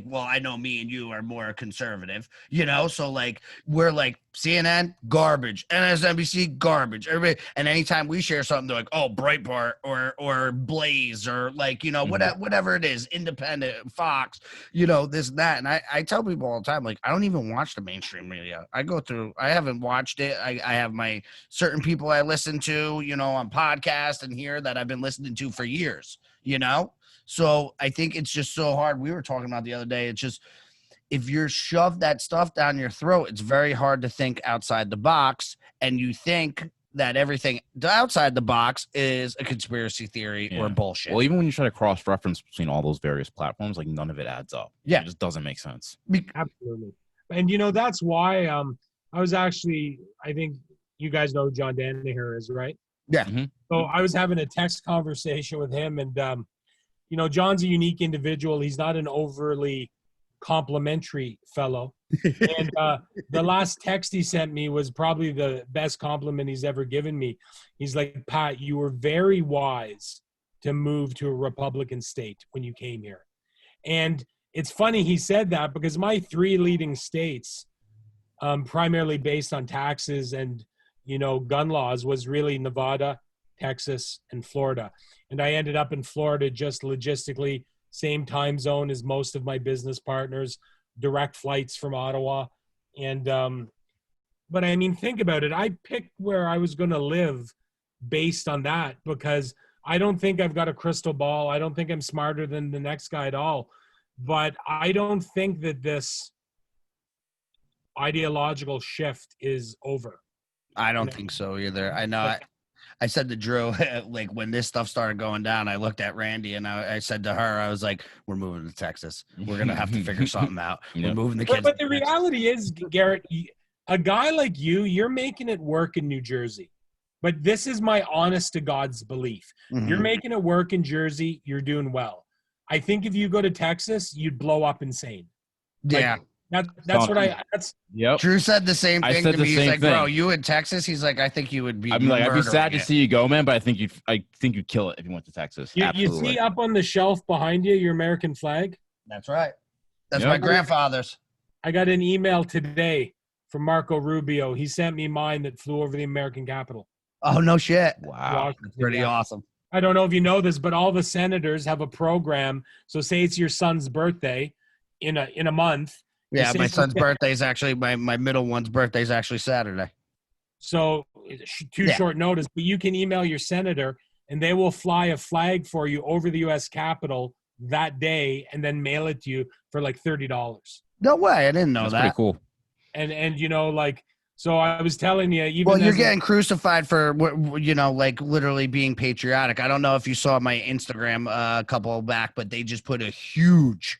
well, I know me and you are more conservative, you know, so like, we're like, CNN, garbage, MSNBC, garbage, everybody, and anytime we share something, they're like, oh, Breitbart or Blaze or like, you know, whatever it is, Independent, Fox, you know, this, that, and I tell people all the time, like, I don't even watch the mainstream media. I haven't watched it. I have my certain people I listen to, you know, on podcast and here that I've been listening to for years, you know? So I think it's just so hard. We were talking about the other day. It's just, if you're shoved that stuff down your throat, it's very hard to think outside the box. And you think that everything outside the box is a conspiracy theory or bullshit. Well, even when you try to cross-reference between all those various platforms, like none of it adds up. Yeah. It just doesn't make sense. Absolutely. And, you know, that's why I was actually, I think you guys know who John Danaher is, right? Yeah. Mm-hmm. So I was having a text conversation with him, and, you know, John's a unique individual. He's not an overly complimentary fellow. And the last text he sent me was probably the best compliment he's ever given me. He's like, Pat, you were very wise to move to a Republican state when you came here. And it's funny he said that, because my three leading states, primarily based on taxes and, you know, gun laws, was really Nevada, Texas, and Florida. And I ended up in Florida just logistically, same time zone as most of my business partners, direct flights from Ottawa. And, but I mean, think about it. I picked where I was going to live based on that, because I don't think I've got a crystal ball. I don't think I'm smarter than the next guy at all. But I don't think that this ideological shift is over. I don't think so either. I know. I said to Drew, like, when this stuff started going down, I looked at Randy and I said to her, I was like, we're moving to Texas. We're going to have to figure something out. We're moving the kids. But the reality is, Garrett, a guy like you're making it work in New Jersey. But this is my honest to God's belief. Mm-hmm. You're making it work in Jersey. You're doing well. I think if you go to Texas, you'd blow up insane. Yeah. That's what Yep. Drew said the same thing to me. He's like, bro, you in Texas? He's like, I think you would be. I'd be sad to see you go, man, but I think you'd kill it if you went to Texas. You see up on the shelf behind you, your American flag? That's right. That's my grandfather's. I got an email today from Marco Rubio. He sent me mine that flew over the American Capitol. Oh, no shit. Wow. That's pretty awesome. I don't know if you know this, but all the senators have a program. So say it's your son's birthday in a month. Yeah, my son's birthday is actually, my middle one's birthday is actually Saturday. So short notice, but you can email your senator and they will fly a flag for you over the U.S. Capitol that day and then mail it to you for like $30. No way. I didn't know That's that. pretty cool. And you know, like, so I was telling you, even well, you're getting crucified for, you know, like literally being patriotic. I don't know if you saw my Instagram a couple back, but they just put a huge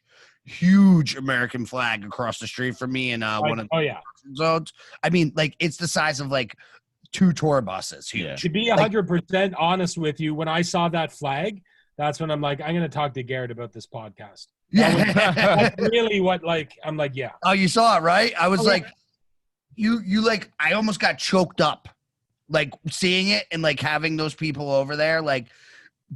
American flag across the street from me in one of the zones. I mean, like, it's the size of like 2 tour buses. Huge. Yeah. To be 100% honest with you, when I saw that flag, that's when I'm like, I'm going to talk to Garrett about this podcast. Yeah. That's really what, like, I'm like, yeah. Oh, you saw it, right? I was like, you like, I almost got choked up, like seeing it and like having those people over there, like,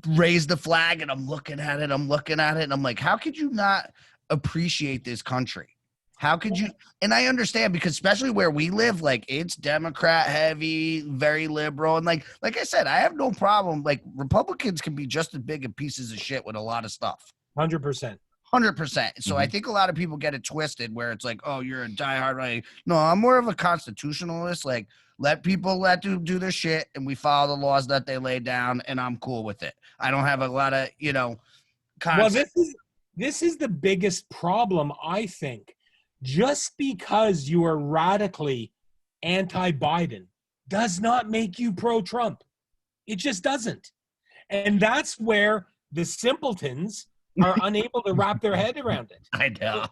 raise the flag, and I'm looking at it, and I'm like, how could you not appreciate this country? How could you? And I understand, because especially where we live, like, it's Democrat heavy, very liberal, and like I said, I have no problem. Like, Republicans can be just as big of pieces of shit with a lot of stuff. 100%. 100%. So I think a lot of people get it twisted where it's like, oh, you're a diehard right. No, I'm more of a constitutionalist. Like, let people do their shit, and we follow the laws that they lay down, and I'm cool with it. I don't have a lot of, you know, concept. Well, this is the biggest problem, I think. Just because you are radically anti-Biden does not make you pro-Trump. It just doesn't. And that's where the simpletons are unable to wrap their head around it. I know.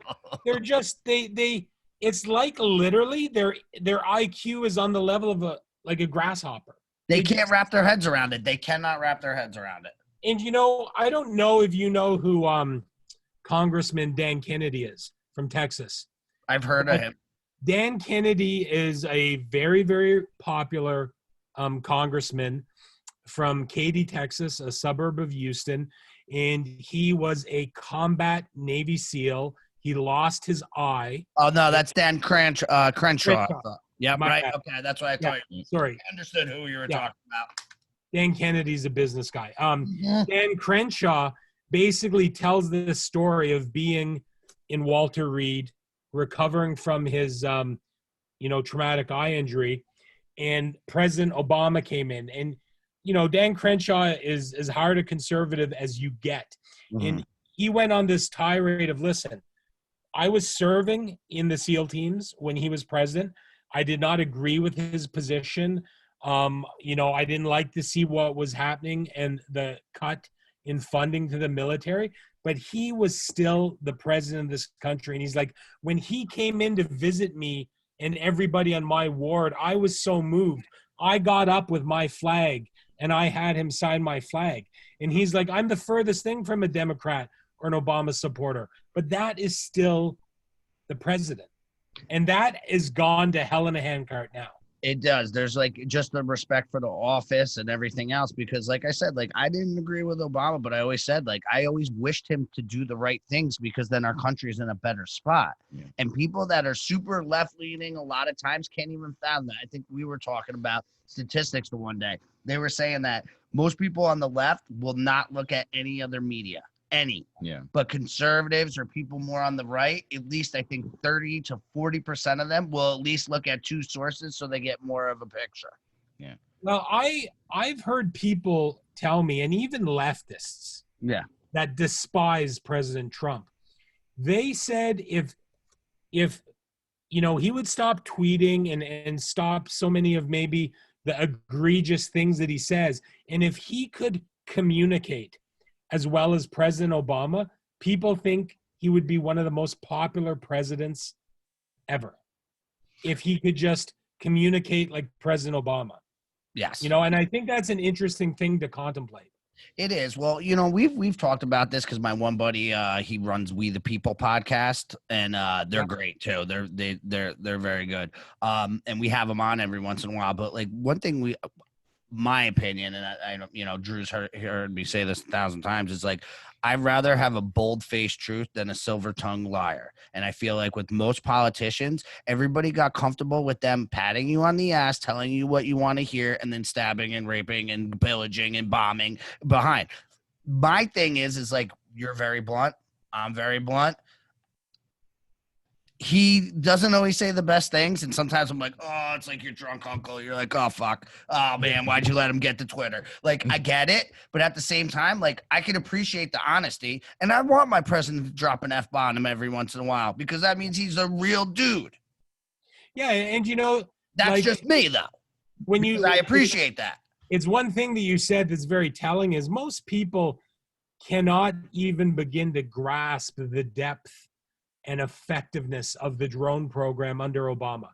They're just they it's like literally their IQ is on the level of a grasshopper. They can't wrap their heads around it. They cannot wrap their heads around it. And I don't know if you know who Congressman Dan Kennedy is from Texas. I've heard of him. Dan Kennedy is a very, very popular congressman from Katy, Texas, a suburb of Houston. And he was a combat Navy SEAL. He lost his eye. Oh, no, that's Dan Crenshaw. Yeah, right. Bad. Okay, that's what I thought. Sorry. I understood who you were talking about. Dan Kennedy's a business guy. Dan Crenshaw basically tells this story of being in Walter Reed, recovering from his, traumatic eye injury, and President Obama came in. And, Dan Crenshaw is as hard a conservative as you get. Mm-hmm. And he went on this tirade of, listen, I was serving in the SEAL teams when he was president. I did not agree with his position. I didn't like to see what was happening and the cut in funding to the military, but he was still the president of this country. And he's like, when he came in to visit me and everybody on my ward, I was so moved. I got up with my flag and I had him sign my flag. And he's like, I'm the furthest thing from a Democrat or an Obama supporter, but that is still the president. And that is gone to hell in a handcart now. It does. There's just the respect for the office and everything else, because I said, I didn't agree with Obama, but I always said, I always wished him to do the right things, because then our country's in a better spot. Yeah. And people that are super left leaning a lot of times can't even fathom that. I think we were talking about statistics the one day. They were saying that most people on the left will not look at any other media. But conservatives or people more on the right, at least I think 30 to 40% of them will at least look at two sources so they get more of a picture. Yeah. Well, I've heard people tell me, and even leftists, that despise President Trump. They said if he would stop tweeting and stop so many of maybe the egregious things that he says, and if he could communicate as well as President Obama, people think he would be one of the most popular presidents ever if he could just communicate like President Obama. Yes. And I think that's an interesting thing to contemplate. It is. Well, we've talked about this because my one buddy, he runs We the People podcast, and they're great too. They're very good. And we have them on every once in a while. But one thing my opinion, and I don't, Drew's heard me say this 1,000 times, is I'd rather have a bold-faced truth than a silver-tongued liar. And I feel like with most politicians, everybody got comfortable with them patting you on the ass, telling you what you want to hear, and then stabbing and raping and pillaging and bombing behind. My thing is you're very blunt. I'm very blunt. He doesn't always say the best things, and sometimes I'm like, oh, it's like your drunk uncle. You're like, oh, fuck. Oh, man, why'd you let him get to Twitter? I get it, but at the same time, I can appreciate the honesty, and I want my president to drop an F-bomb on him every once in a while, because that means he's a real dude. Yeah, and that's just me, though. I appreciate that. It's one thing that you said that's very telling is most people cannot even begin to grasp the depth and effectiveness of the drone program under Obama.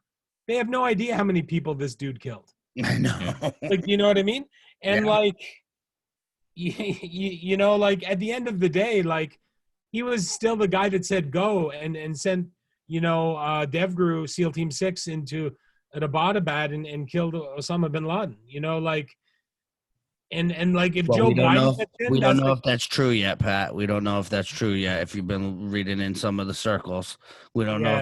They have no idea how many people this dude killed. I know. You know what I mean? And at the end of the day, he was still the guy that said go and sent, DevGru SEAL Team 6 into Abbottabad and killed Osama bin Laden, And if Joe Biden, we don't know if that's true yet, Pat. We don't know if that's true yet. If you've been reading in some of the circles, we don't know.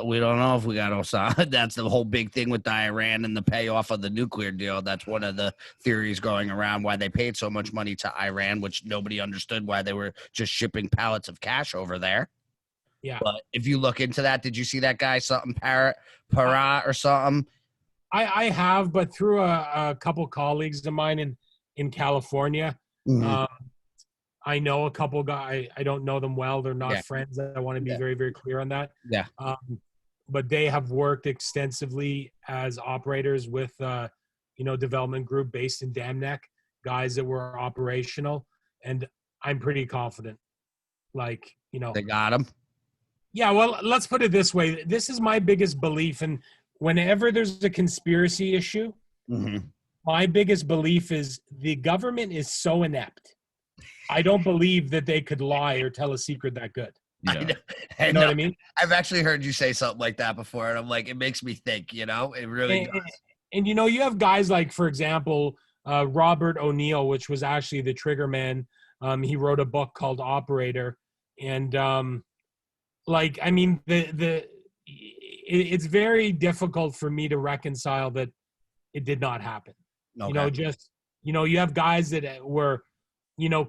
We don't know if we got Osama. That's the whole big thing with Iran and the payoff of the nuclear deal. That's one of the theories going around why they paid so much money to Iran, which nobody understood why they were just shipping pallets of cash over there. Yeah. But if you look into that, did you see that guy Parra or something? I have, but through a couple colleagues of mine in California. Mm-hmm. I know a couple guys. I don't know them well. They're not friends. I want to be very, very clear on that. Yeah. But they have worked extensively as operators with, development group based in Dam Neck. guys that were operational, and I'm pretty confident. Like, They got him. Yeah, well, let's put it this way. This is my biggest belief, and whenever there's a conspiracy issue, my biggest belief is the government is so inept. I don't believe that they could lie or tell a secret that good. Yeah. You know what I mean? I've actually heard you say something like that before, and I'm like, it makes me think, it really does. And you have guys like, for example, Robert O'Neill, which was actually the trigger man. He wrote a book called Operator. And it's very difficult for me to reconcile that it did not happen. Okay. You have guys that were,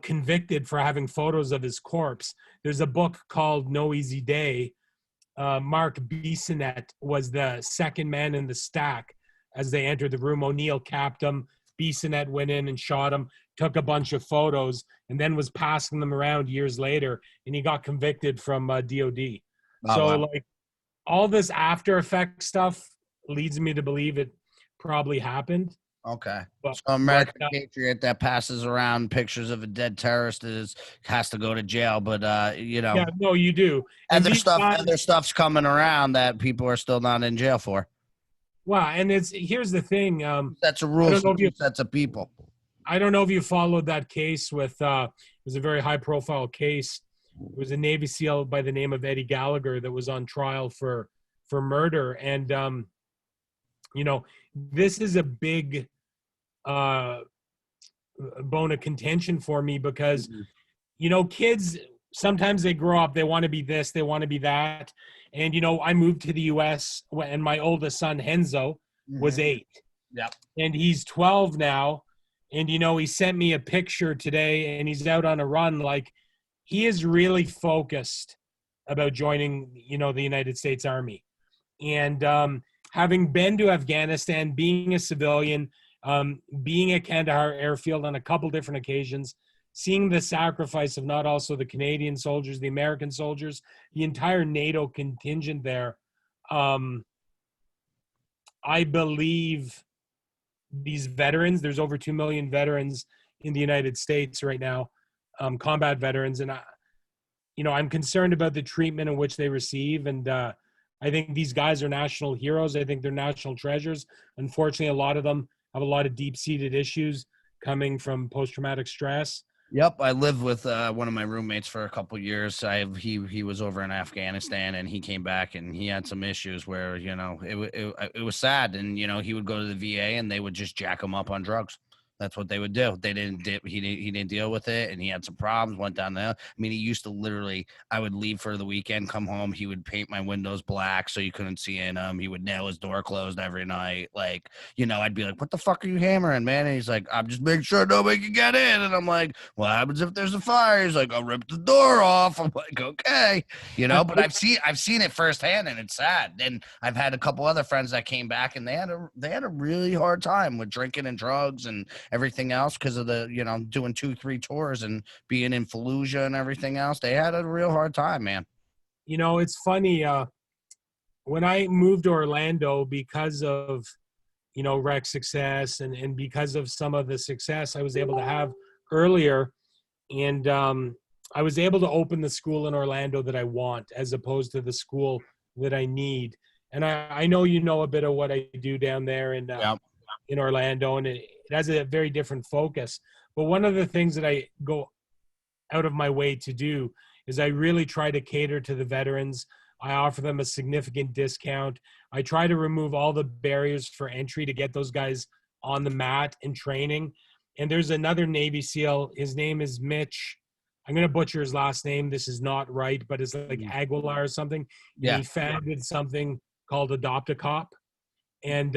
convicted for having photos of his corpse. There's a book called No Easy Day. Mark Bissonnette was the second man in the stack as they entered the room. O'Neill capped him. Bissonnette went in and shot him, took a bunch of photos, and then was passing them around years later, and he got convicted from DOD. Like, all this after effect stuff leads me to believe it probably happened. Okay. So American Patriot that passes around pictures of a dead terrorist has to go to jail, but Yeah, no, you do. Other stuff's coming around that people are still not in jail for. Wow, and here's the thing. That's a rule for two sets of people. I don't know if you followed that case with it was a very high profile case. It was a Navy SEAL by the name of Eddie Gallagher that was on trial for murder. And this is a big bone of contention for me because kids sometimes they grow up, they want to be this, they want to be that. And I moved to the US and my oldest son Renzo was 8. Yep. And he's 12 now. And he sent me a picture today and he's out on a run. Like, he is really focused about joining the United States Army. And having been to Afghanistan, being a civilian, being at Kandahar Airfield on a couple different occasions, seeing the sacrifice of not also the Canadian soldiers, the American soldiers, the entire NATO contingent there, I believe these veterans, there's over 2 million veterans in the United States right now, combat veterans, and I'm concerned about the treatment in which they receive, and I think these guys are national heroes. I think they're national treasures. Unfortunately, a lot of them have a lot of deep-seated issues coming from post-traumatic stress. Yep, I lived with one of my roommates for a couple of years. He was over in Afghanistan, and he came back, and he had some issues where it was sad, and he would go to the VA, and they would just jack him up on drugs. That's what they would do. He didn't deal with it, and he had some problems. Went down there. I mean, he used to literally. I would leave for the weekend, come home. He would paint my windows black so you couldn't see in them. He would nail his door closed every night. Like, I'd be like, "What the fuck are you hammering, man?" And he's like, "I'm just making sure nobody can get in." And I'm like, "What happens if there's a fire?" He's like, "I'll rip the door off." I'm like, "Okay," But I've seen it firsthand, and it's sad. And I've had a couple other friends that came back, and they had a really hard time with drinking and drugs and everything else because of the doing 2-3 tours and being in Fallujah and everything else. They had a real hard time, man. It's funny, when I moved to Orlando because of rec success and because of some of the success I was able to have earlier, and I was able to open the school in Orlando that I want as opposed to the school that I need. And I know a bit of what I do down there in Orlando, and it has a very different focus. But one of the things that I go out of my way to do is I really try to cater to the veterans. I offer them a significant discount. I try to remove all the barriers for entry to get those guys on the mat and training. And there's another Navy SEAL. His name is Mitch. I'm going to butcher his last name. This is not right, but it's like Aguilar or something. Yeah. He founded something called Adopt a Cop. And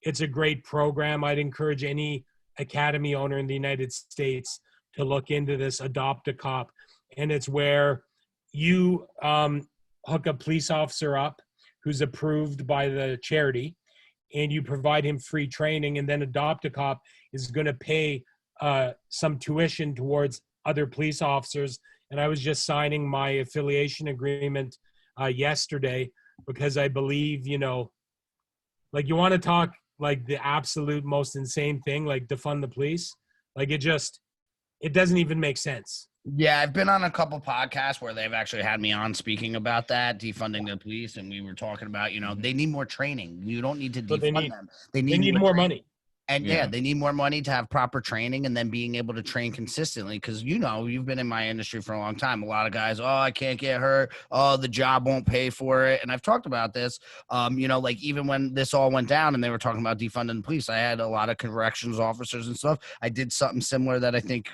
it's a great program. I'd encourage any academy owner in the United States to look into this Adopt a Cop. And it's where you hook a police officer up who's approved by the charity, and you provide him free training, and then Adopt a Cop is going to pay some tuition towards other police officers. And I was just signing my affiliation agreement yesterday because I believe, like, you want to talk like the absolute most insane thing, like defund the police. Like it doesn't even make sense. Yeah, I've been on a couple podcasts where they've actually had me on speaking about that, defunding the police, and we were talking about, they need more training. You don't need to defund them. They need more money. And they need more money to have proper training and then being able to train consistently. Because, you've been in my industry for a long time. A lot of guys, I can't get hurt. Oh, the job won't pay for it. And I've talked about this, like even when this all went down and they were talking about defunding the police, I had a lot of corrections officers and stuff. I did something similar that I think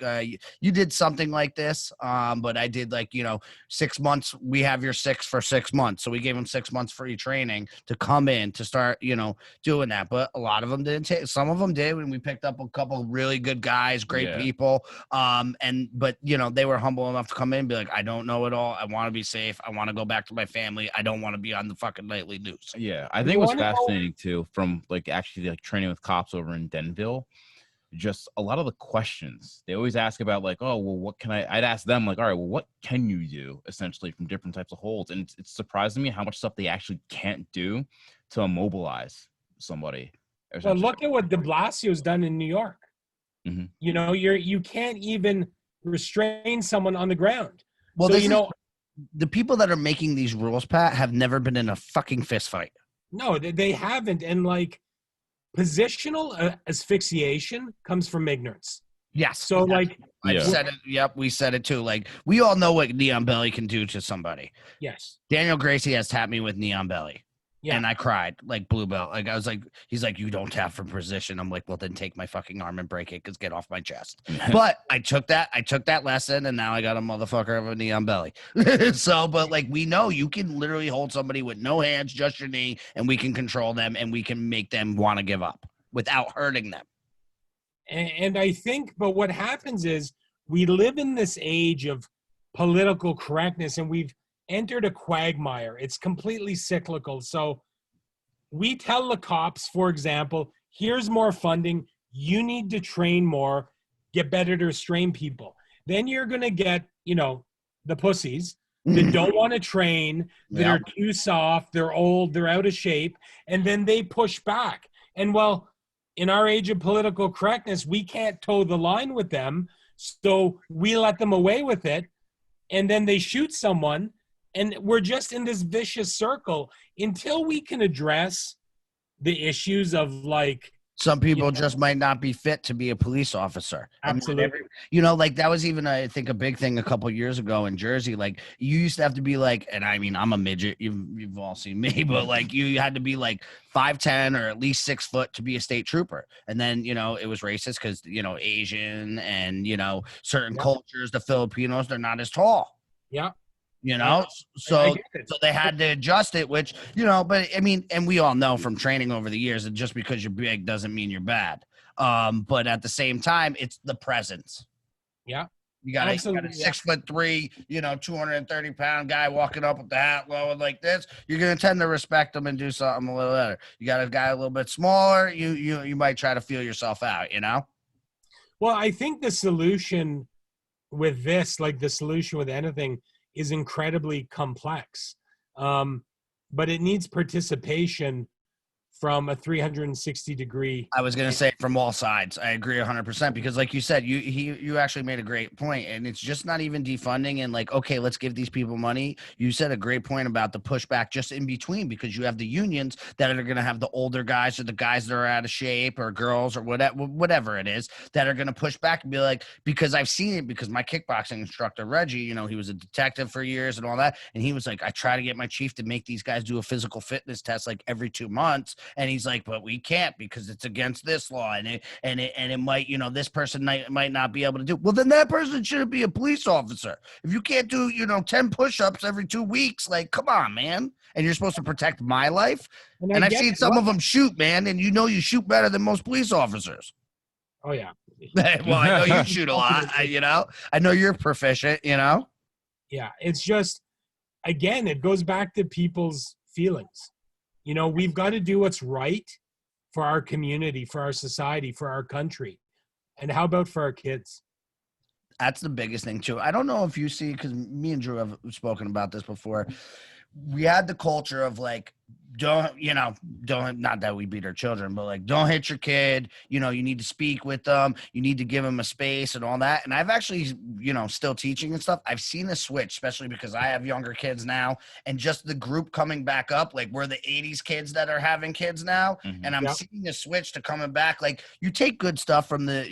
you did something like this. But I did 6 months. We have your 6 for 6 months. So we gave them 6 months free training to come in to start, doing that. But a lot of them didn't take, some of them did when we picked up a couple really good guys, great people. But they were humble enough to come in and be like, I don't know it all. I want to be safe. I want to go back to my family. I don't want to be on the fucking nightly news. Yeah. I think what's fascinating too, from actually training with cops over in Denville, just a lot of the questions they always ask about, what can I'd ask them all right, well, what can you do essentially from different types of holds? And it's surprising me how much stuff they actually can't do to immobilize somebody. Well, look at what de Blasio's done in New York. Mm-hmm. You can't even restrain someone on the ground. Well, so, the people that are making these rules, Pat, have never been in a fucking fist fight. No, they haven't. And positional asphyxiation comes from ignorance. Yes. So I've said it. Yep. We said it too. We all know what Neon Belly can do to somebody. Yes. Daniel Gracie has tapped me with Neon Belly. Yeah. And I cried blue belt. I was he's like, you don't tap for position. I'm like, well, then take my fucking arm and break it, because get off my chest. But I took that lesson, and now I got a motherfucker of a Neon Belly. So, but we know you can literally hold somebody with no hands, just your knee, and we can control them, and we can make them want to give up without hurting them. And I think, but what happens is we live in this age of political correctness, and we've entered a quagmire. It's completely cyclical. So we tell the cops, for example, here's more funding. You need to train more, get better to restrain people. Then you're going to get, the pussies that don't want to train, that are too soft, they're old, they're out of shape, and then they push back. And in our age of political correctness, we can't toe the line with them. So we let them away with it. And then they shoot someone. And we're just in this vicious circle until we can address the issues of some people just might not be fit to be a police officer. Absolutely. That was even, I think, a big thing a couple of years ago in Jersey. You used to have to be and I mean, I'm a midget. You've all seen me, but you had to be 5'10" or at least 6 foot to be a state trooper. And then, it was racist because, Asian and, certain cultures, the Filipinos, they're not as tall. Yeah. So they had to adjust it, which, but I mean, and we all know from training over the years that just because you're big doesn't mean you're bad. But at the same time, it's the presence. Yeah. You got a 6'3", 230-pound guy walking up with the hat low and like this. You're going to tend to respect him and do something a little better. You got a guy a little bit smaller. You might try to feel yourself out, Well, I think the solution with this, the solution with anything, is incredibly complex, but it needs participation from a 360-degree. I was going to say from all sides. I agree 100% because, like you said, you actually made a great point, and it's just not even defunding and okay, let's give these people money. You said a great point about the pushback just in between, because you have the unions that are going to have the older guys or the guys that are out of shape or girls or whatever it is that are going to push back and be because I've seen it, because my kickboxing instructor, Reggie, he was a detective for years and all that, and he was I try to get my chief to make these guys do a physical fitness test every 2 months. And he's but we can't because it's against this law, and it might, this person might not be able to do. Well, then that person shouldn't be a police officer. If you can't do, 10 push-ups every 2 weeks, come on, man. And you're supposed to protect my life. And I've seen some of them shoot, man, and you shoot better than most police officers. Oh yeah. Well, I know you shoot a lot. I know you're proficient. Yeah, it's just, again, it goes back to people's feelings. We've got to do what's right for our community, for our society, for our country. And how about for our kids? That's the biggest thing, too. I don't know if you see, because me and Drew have spoken about this before. We had the culture of don't, not that we beat our children, but like, don't hit your kid. You need to speak with them. You need to give them a space and all that. And I've actually, still teaching and stuff. I've seen a switch, especially because I have younger kids now, and just the group coming back up. Like, we're the 80s kids that are having kids now. Mhm. And I'm seeing a switch to coming back. Like, you take good stuff from the,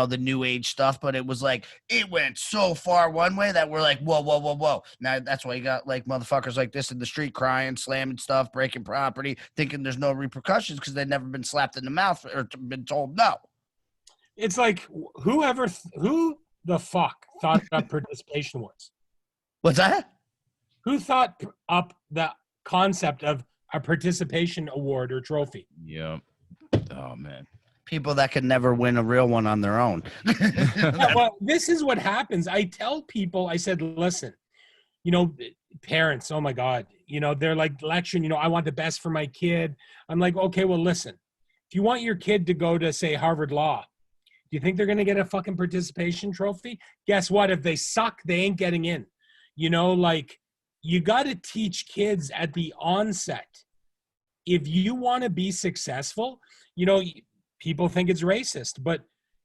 the new age stuff, but it was like, it went so far one way that we're like, whoa, whoa, whoa, whoa. Now that's why you got like motherfuckers like this in the street crying, slamming stuff, breaking property, thinking there's no repercussions because they've never been slapped in the mouth or been told no. It's like, who the fuck thought that participation was? What's that? Who thought up the concept of a participation award or trophy? Yep. Oh man. People that could never win a real one on their own. Yeah, well, this is what happens. I tell people, I said, listen, parents, oh my God, they're like lecturing, I want the best for my kid. I'm like, okay, well, listen, if you want your kid to go to, say, Harvard Law, do you think they're going to get a fucking participation trophy? Guess what? If they suck, they ain't getting in. You got to teach kids at the onset. If you want to be successful, people think it's racist, but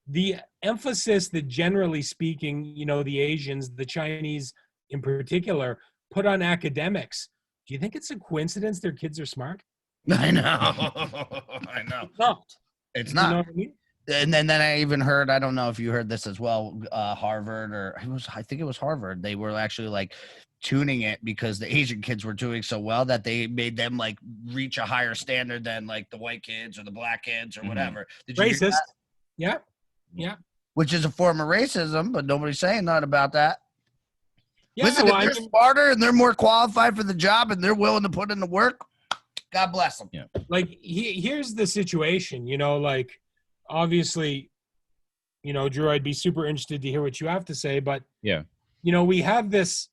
the emphasis that, generally speaking, the Asians, the Chinese in particular, put on academics, do you think it's a coincidence their kids are smart? I know. It's not. You know what I mean? And then I even heard, I don't know if you heard this as well, Harvard, or I think it was Harvard. They were actually like tuning it because the Asian kids were doing so well that they made them like reach a higher standard than like the white kids or the black kids or whatever. Did you hear Racist. that? Yeah. Which is a form of racism, but nobody's saying nothing about that. Yeah, Listen, if they're smarter and they're more qualified for the job and they're willing to put in the work, God bless them. Yeah. Like, here's the situation, like, obviously, Drew, I'd be super interested to hear what you have to say, but yeah, we have this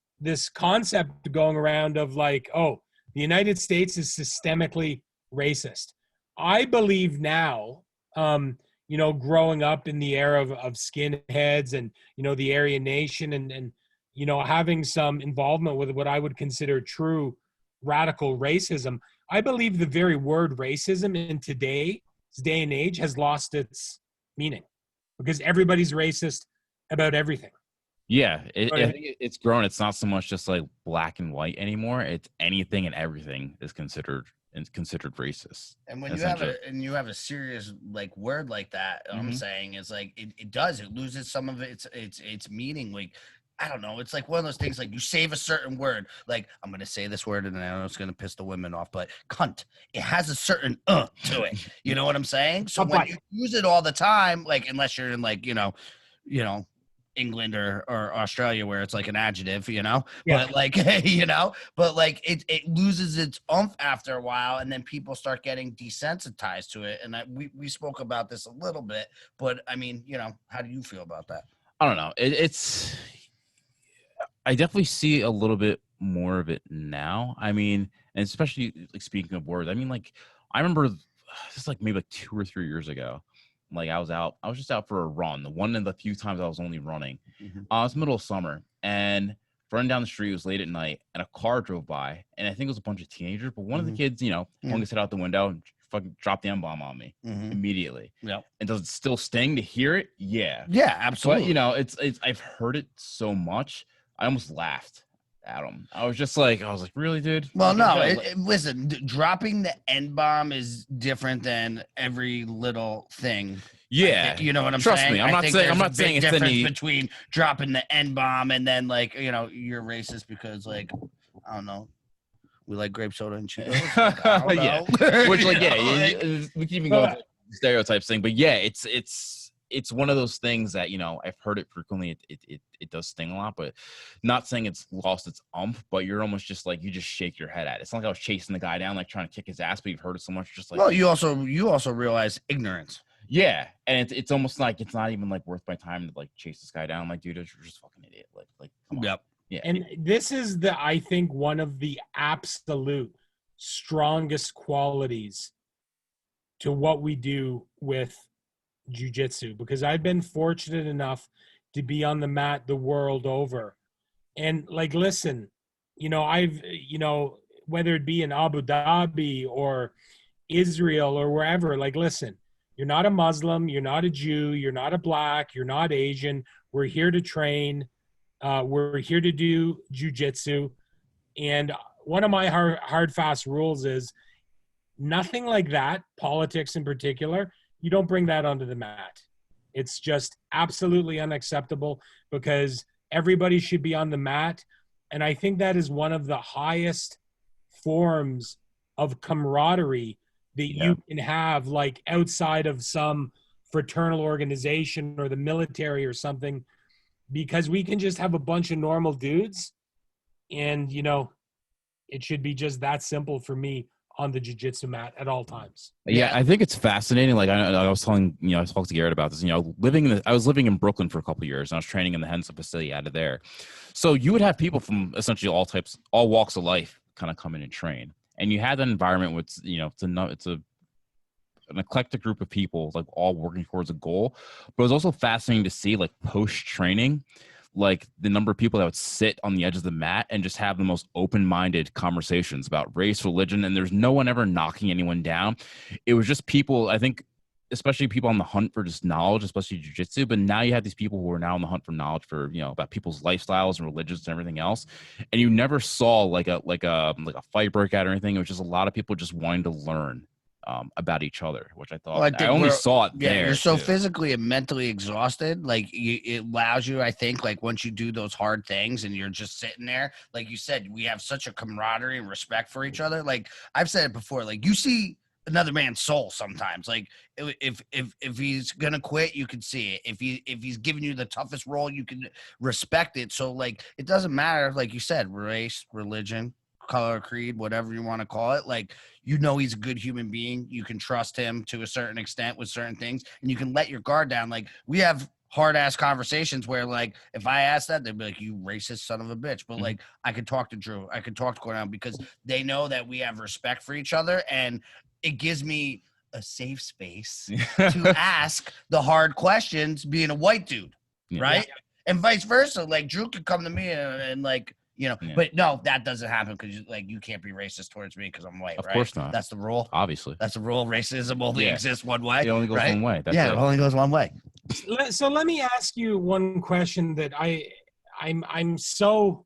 concept going around of like, oh, the United States is systemically racist. I believe now, growing up in the era of skinheads and, the Aryan Nation and having some involvement with what I would consider true radical racism, I believe the very word racism in today's day and age has lost its meaning because everybody's racist about everything. Yeah, I think it's grown. It's not so much just like black and white anymore. It's anything and everything is considered racist. And when you have a serious like word like that, I'm saying is like it loses some of its meaning. Like, I don't know. It's like one of those things like you save a certain word. Like, I'm going to say this word and I know it's going to piss the women off, but cunt, it has a certain to it. You know what I'm saying? So when you use it all the time, like, unless you're in like, England or Australia where it's like an adjective, but like, but like it loses its oomph after a while and then people start getting desensitized to it. And we spoke about this a little bit, but I mean, how do you feel about that? I don't know. I definitely see a little bit more of it now. I mean, and especially like speaking of words, I mean, like I remember just like maybe like 2 or 3 years ago, like I was just out for a run. The one of the few times I was only running. It was middle of summer and running down the street, it was late at night and a car drove by and I think it was a bunch of teenagers, but one of the kids, hung his head out the window and fucking dropped the M-bomb on me immediately. Yeah. And does it still sting to hear it? Yeah. Yeah, absolutely. But it's I've heard it so much. I almost laughed at him. I was like, really, dude? Well, no, listen, dropping the N-bomb is different than every little thing. Yeah. You know what I'm Trust saying? me, I'm not saying it's difference between dropping the N-bomb and then like, you're racist because like, I don't know, we like grape soda and Cheetos. Like, I don't know. Which like, we can even go into the stereotypes thing, but yeah, it's one of those things that, I've heard it frequently. It does sting a lot, but not saying it's lost its umph, but you're almost just like, you just shake your head at it. It's not like I was chasing the guy down, like trying to kick his ass, but you've heard it so much. Just like, well, you also realize ignorance. Yeah. And it's almost like, it's not even like worth my time to like chase this guy down. Like, dude, you're just a fucking idiot. Like, come on. Yep. Yeah. And this is I think one of the absolute strongest qualities to what we do with jiu-jitsu, because I've been fortunate enough to be on the mat the world over. And like, listen, whether it be in Abu Dhabi or Israel or wherever, like, listen, you're not a Muslim, you're not a Jew, you're not a black, you're not Asian. We're here to train. We're here to do jujitsu. And one of my hard, fast rules is nothing like that, politics in particular, you don't bring that onto the mat. It's just absolutely unacceptable because everybody should be on the mat. And I think that is one of the highest forms of camaraderie that you can have, like outside of some fraternal organization or the military or something, because we can just have a bunch of normal dudes. And, you know, it should be just that simple for me on the jiu-jitsu mat at all times. Yeah, I think it's fascinating. Like I was telling, I talked to Garrett about this. I was living in Brooklyn for a couple of years, and I was training in the Henson facility out of there. So you would have people from essentially all types, all walks of life, kind of come in and train. And you had that environment with, it's an eclectic group of people, like all working towards a goal. But it was also fascinating to see, like post training, like the number of people that would sit on the edge of the mat and just have the most open-minded conversations about race, religion, and there's no one ever knocking anyone down. It was just people, I think, especially people on the hunt for just knowledge, especially jiu-jitsu. But now you have these people who are now on the hunt for knowledge for, about people's lifestyles and religions and everything else. And you never saw like a fight breakout or anything. It was just a lot of people just wanting to learn about each other, which I thought, I only saw it there. You're so physically and mentally exhausted. Like it allows you, I think, like once you do those hard things and you're just sitting there, like you said, we have such a camaraderie and respect for each other. Like I've said it before, like you see another man's soul sometimes. Like if he's gonna quit, you can see it. If he's giving you the toughest role, you can respect it. So like it doesn't matter, like you said, race, religion, color, creed, whatever you want to call it. Like he's a good human being. You can trust him to a certain extent with certain things, and you can let your guard down. Like we have hard ass conversations where, like, if I ask that, they'd be like, "You racist son of a bitch." But like, I could talk to Drew, I could talk to Cornell because they know that we have respect for each other, and it gives me a safe space to ask the hard questions, being a white dude, right? Yeah. And vice versa. Like Drew could come to me and like. But no, that doesn't happen because you can't be racist towards me because I'm white, right? Of course not. That's the rule. Obviously. That's the rule. Racism only exists one way. It only goes one way. That's it only goes one way. So let me ask you one question that I'm so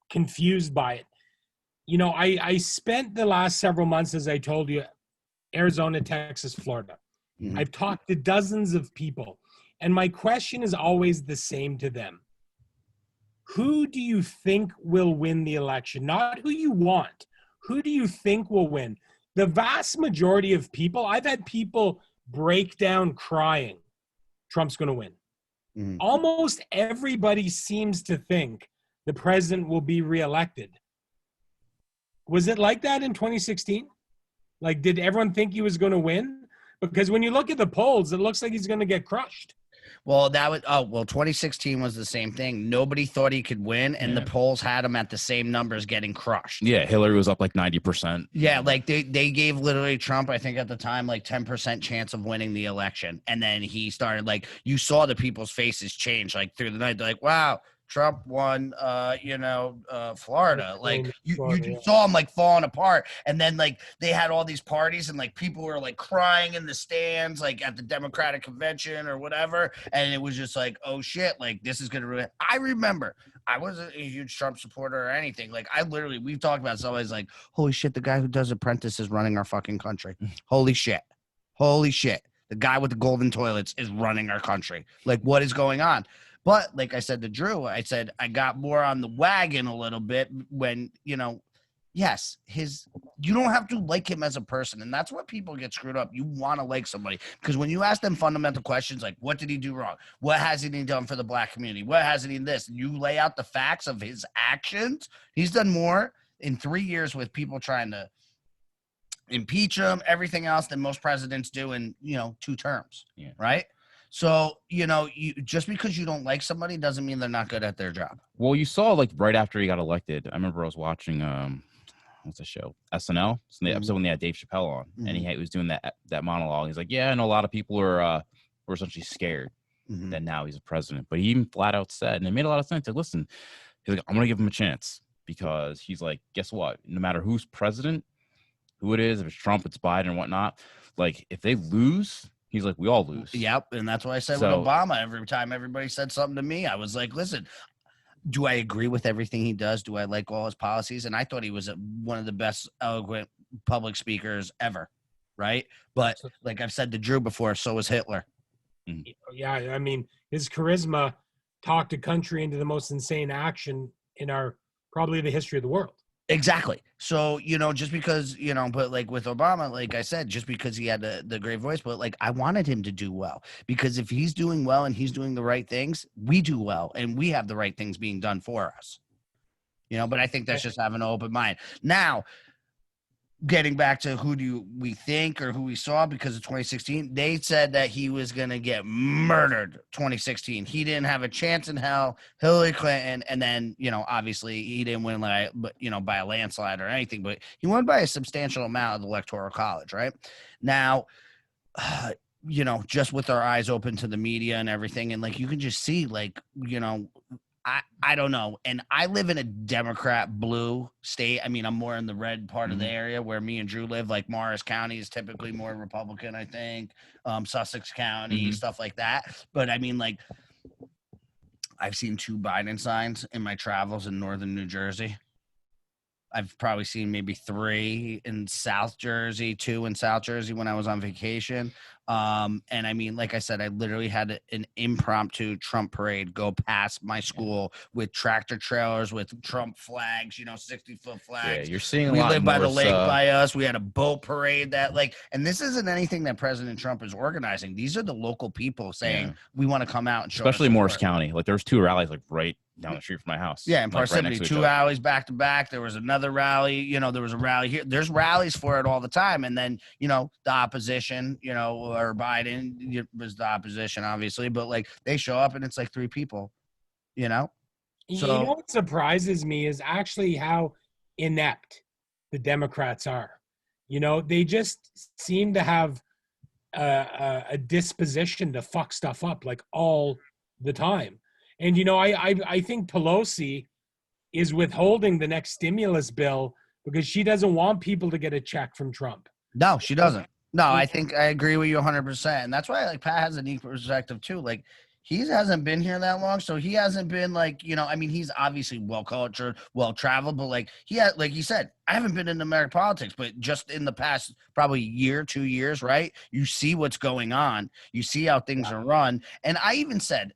confused by it. I spent the last several months, as I told you, Arizona, Texas, Florida. Mm-hmm. I've talked to dozens of people, and my question is always the same to them. Who do you think will win the election? Not who you want. Who do you think will win? The vast majority of people, I've had people break down crying, Trump's going to win. Mm-hmm. Almost everybody seems to think the president will be reelected. Was it like that in 2016? Like, did everyone think he was going to win? Because when you look at the polls, it looks like he's going to get crushed. Well, 2016 was the same thing. Nobody thought he could win, and the polls had him at the same numbers getting crushed. Yeah, Hillary was up like 90%. Yeah, like they gave literally Trump, I think at the time, like 10% chance of winning the election. And then he started, like, you saw the people's faces change, like, through the night. They're like, wow, Trump won, Florida. Like you saw him like falling apart. And then like they had all these parties and like people were like crying in the stands, like at the Democratic convention or whatever. And it was just like, oh shit, like this is going to ruin. I remember I wasn't a huge Trump supporter or anything. Like we've talked about somebody's like, holy shit, the guy who does Apprentice is running our fucking country. Holy shit. The guy with the golden toilets is running our country. Like what is going on? But like I said to Drew, I said I got more on the wagon a little bit when, yes, you don't have to like him as a person. And that's what people get screwed up. You want to like somebody because when you ask them fundamental questions like, what did he do wrong? What hasn't he done for the black community? What hasn't he this? And you lay out the facts of his actions. He's done more in 3 years with people trying to impeach him, everything else than most presidents do in, 2 terms. Yeah. Right. So, just because you don't like somebody doesn't mean they're not good at their job. Well, you saw like right after he got elected, I remember I was watching, what's the show? SNL. It's the episode when they had Dave Chappelle on and he was doing that monologue. He's like, yeah, I know a lot of people were essentially scared that now he's a president, but he even flat out said, and it made a lot of sense. Like, listen, he's like, I'm going to give him a chance because he's like, guess what? No matter who's president, who it is, if it's Trump, it's Biden and whatnot, like if they lose, he's like, we all lose. Yep. And that's what I said So- with Obama. Every time everybody said something to me, I was like, listen, do I agree with everything he does? Do I like all his policies? And I thought he was one of the best eloquent public speakers ever. Right. But like I've said to Drew before, so was Hitler. Yeah. I mean, his charisma talked a country into the most insane action in probably the history of the world. Exactly. So, just because, but like with Obama, like I said, just because he had the great voice, but like I wanted him to do well, because if he's doing well and he's doing the right things, we do well and we have the right things being done for us. But I think that's just having an open mind. Now, getting back to who we think or who we saw because of 2016, they said that he was going to get murdered 2016. He didn't have a chance in hell. Hillary Clinton, and then, obviously he didn't win by a landslide or anything, but he won by a substantial amount of the Electoral College, right? Now, just with our eyes open to the media and everything, and like you can just see, like, I don't know. And I live in a Democrat blue state. I mean, I'm more in the red part of the area where me and Drew live. Like Morris County is typically more Republican, I think. Sussex County, stuff like that. But I mean, like, I've seen 2 Biden signs in my travels in northern New Jersey. I've probably seen maybe 3 in South Jersey, 2 in South Jersey when I was on vacation. And I mean, like I said, I literally had an impromptu Trump parade go past my school with tractor trailers with Trump flags, 60-foot flags. Yeah, you're seeing a we lot live by more, the lake by us. We had a boat parade and this isn't anything that President Trump is organizing. These are the local people saying we want to come out and show especially us Morris support. County. Like there was 2 rallies like right down the street from my house. Yeah, in like, Parsippany, right next to each 2 other. rallies back to back. There was another rally. There was a rally here. There's rallies for it all the time. And then, the opposition, or Biden was the opposition, obviously. But, like, they show up and it's like 3 people, So, What surprises me is actually how inept the Democrats are. They just seem to have a disposition to fuck stuff up, like, all the time. And, I think Pelosi is withholding the next stimulus bill because she doesn't want people to get a check from Trump. no, she doesn't. No, I think I agree with you 100%. And that's why, like, Pat has a unique perspective, too. Like, he hasn't been here that long, so he hasn't been, like, I mean, he's obviously well-cultured, well-traveled, but, like, like he said, I haven't been in American politics, but just in the past probably year, 2 years, right? You see what's going on. You see how things are run. And I even said,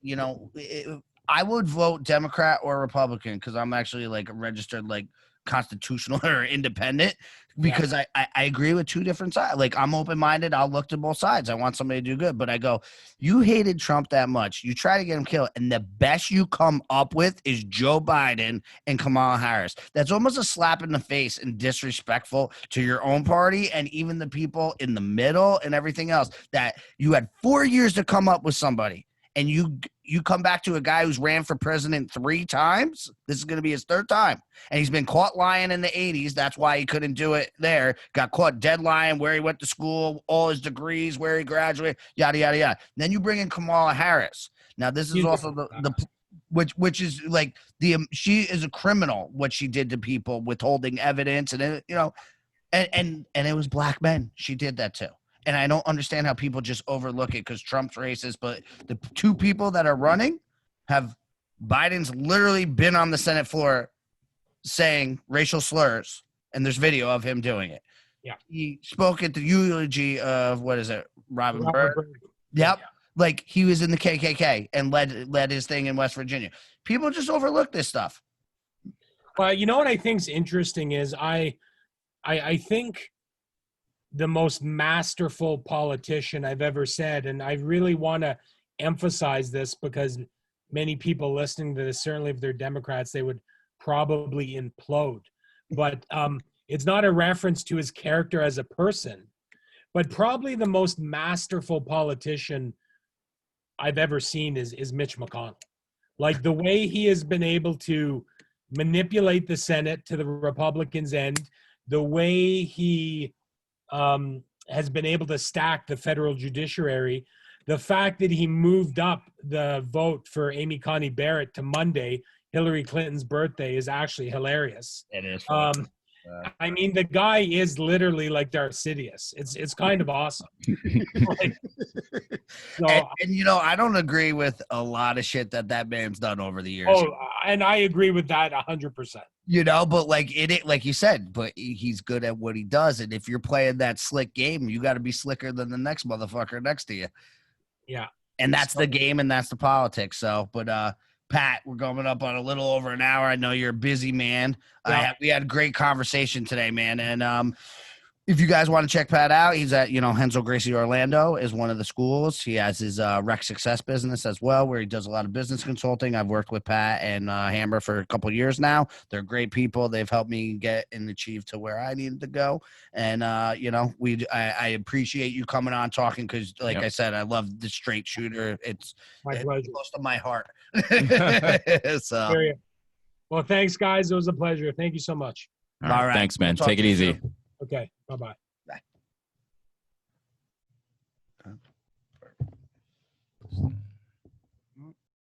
I would vote Democrat or Republican because I'm actually like a registered like constitutional or independent because I agree with 2 different sides. Like I'm open-minded. I'll look to both sides. I want somebody to do good, but I go, you hated Trump that much. You try to get him killed. And the best you come up with is Joe Biden and Kamala Harris. That's almost a slap in the face and disrespectful to your own party and even the people in the middle and everything else that you had 4 years to come up with somebody. And you come back to a guy who's ran for president 3 times. This is going to be his 3rd time. And he's been caught lying in the 80s. That's why he couldn't do it there. Got caught dead lying where he went to school, all his degrees, where he graduated, yada, yada, yada. Then you bring in Kamala Harris. Now, this is also which is like she is a criminal, what she did to people, withholding evidence. And, and it was black men. She did that too. And I don't understand how people just overlook it because Trump's racist. But the 2 people that are running Biden's literally been on the Senate floor saying racial slurs. And there's video of him doing it. Yeah. He spoke at the eulogy of, Robin Byrd? Yep. Yeah. Like he was in the KKK and led his thing in West Virginia. People just overlook this stuff. Well, you know what I think's interesting is I think the most masterful politician I've ever said, and I really want to emphasize this because many people listening to this, certainly if they're Democrats, they would probably implode. But it's not a reference to his character as a person, but probably the most masterful politician I've ever seen is Mitch MCConnell. Like the way he has been able to manipulate the Senate to the Republicans' end, the way he has been able to stack the federal judiciary, the fact that he moved up the vote for Amy Coney Barrett to Monday Hillary Clinton's birthday is actually hilarious. It is. I mean, the guy is literally like Darth Sidious. It's kind of awesome. Like, so, and I don't agree with a lot of shit that man's done over the years. Oh, and I agree with that 100%. But like you said, but he's good at what he does. And if you're playing that slick game, you got to be slicker than the next motherfucker next to you. Yeah. And that's the game and that's the politics. So, but Pat, we're going up on a little over an hour. I know you're a busy man. Yeah. We had a great conversation today, man. And if you guys want to check Pat out, he's at, Renzo Gracie Orlando is one of the schools. He has his Rec Success business as well, where he does a lot of business consulting. I've worked with Pat and Hammer for a couple of years now. They're great people. They've helped me get and achieve to where I needed to go. And, I appreciate you coming on talking because, like I said, I love the straight shooter. It's close to my heart. So. Well, thanks, guys. It was a pleasure. Thank you so much. All right. Thanks, man. Take it easy. Okay. Bye-bye.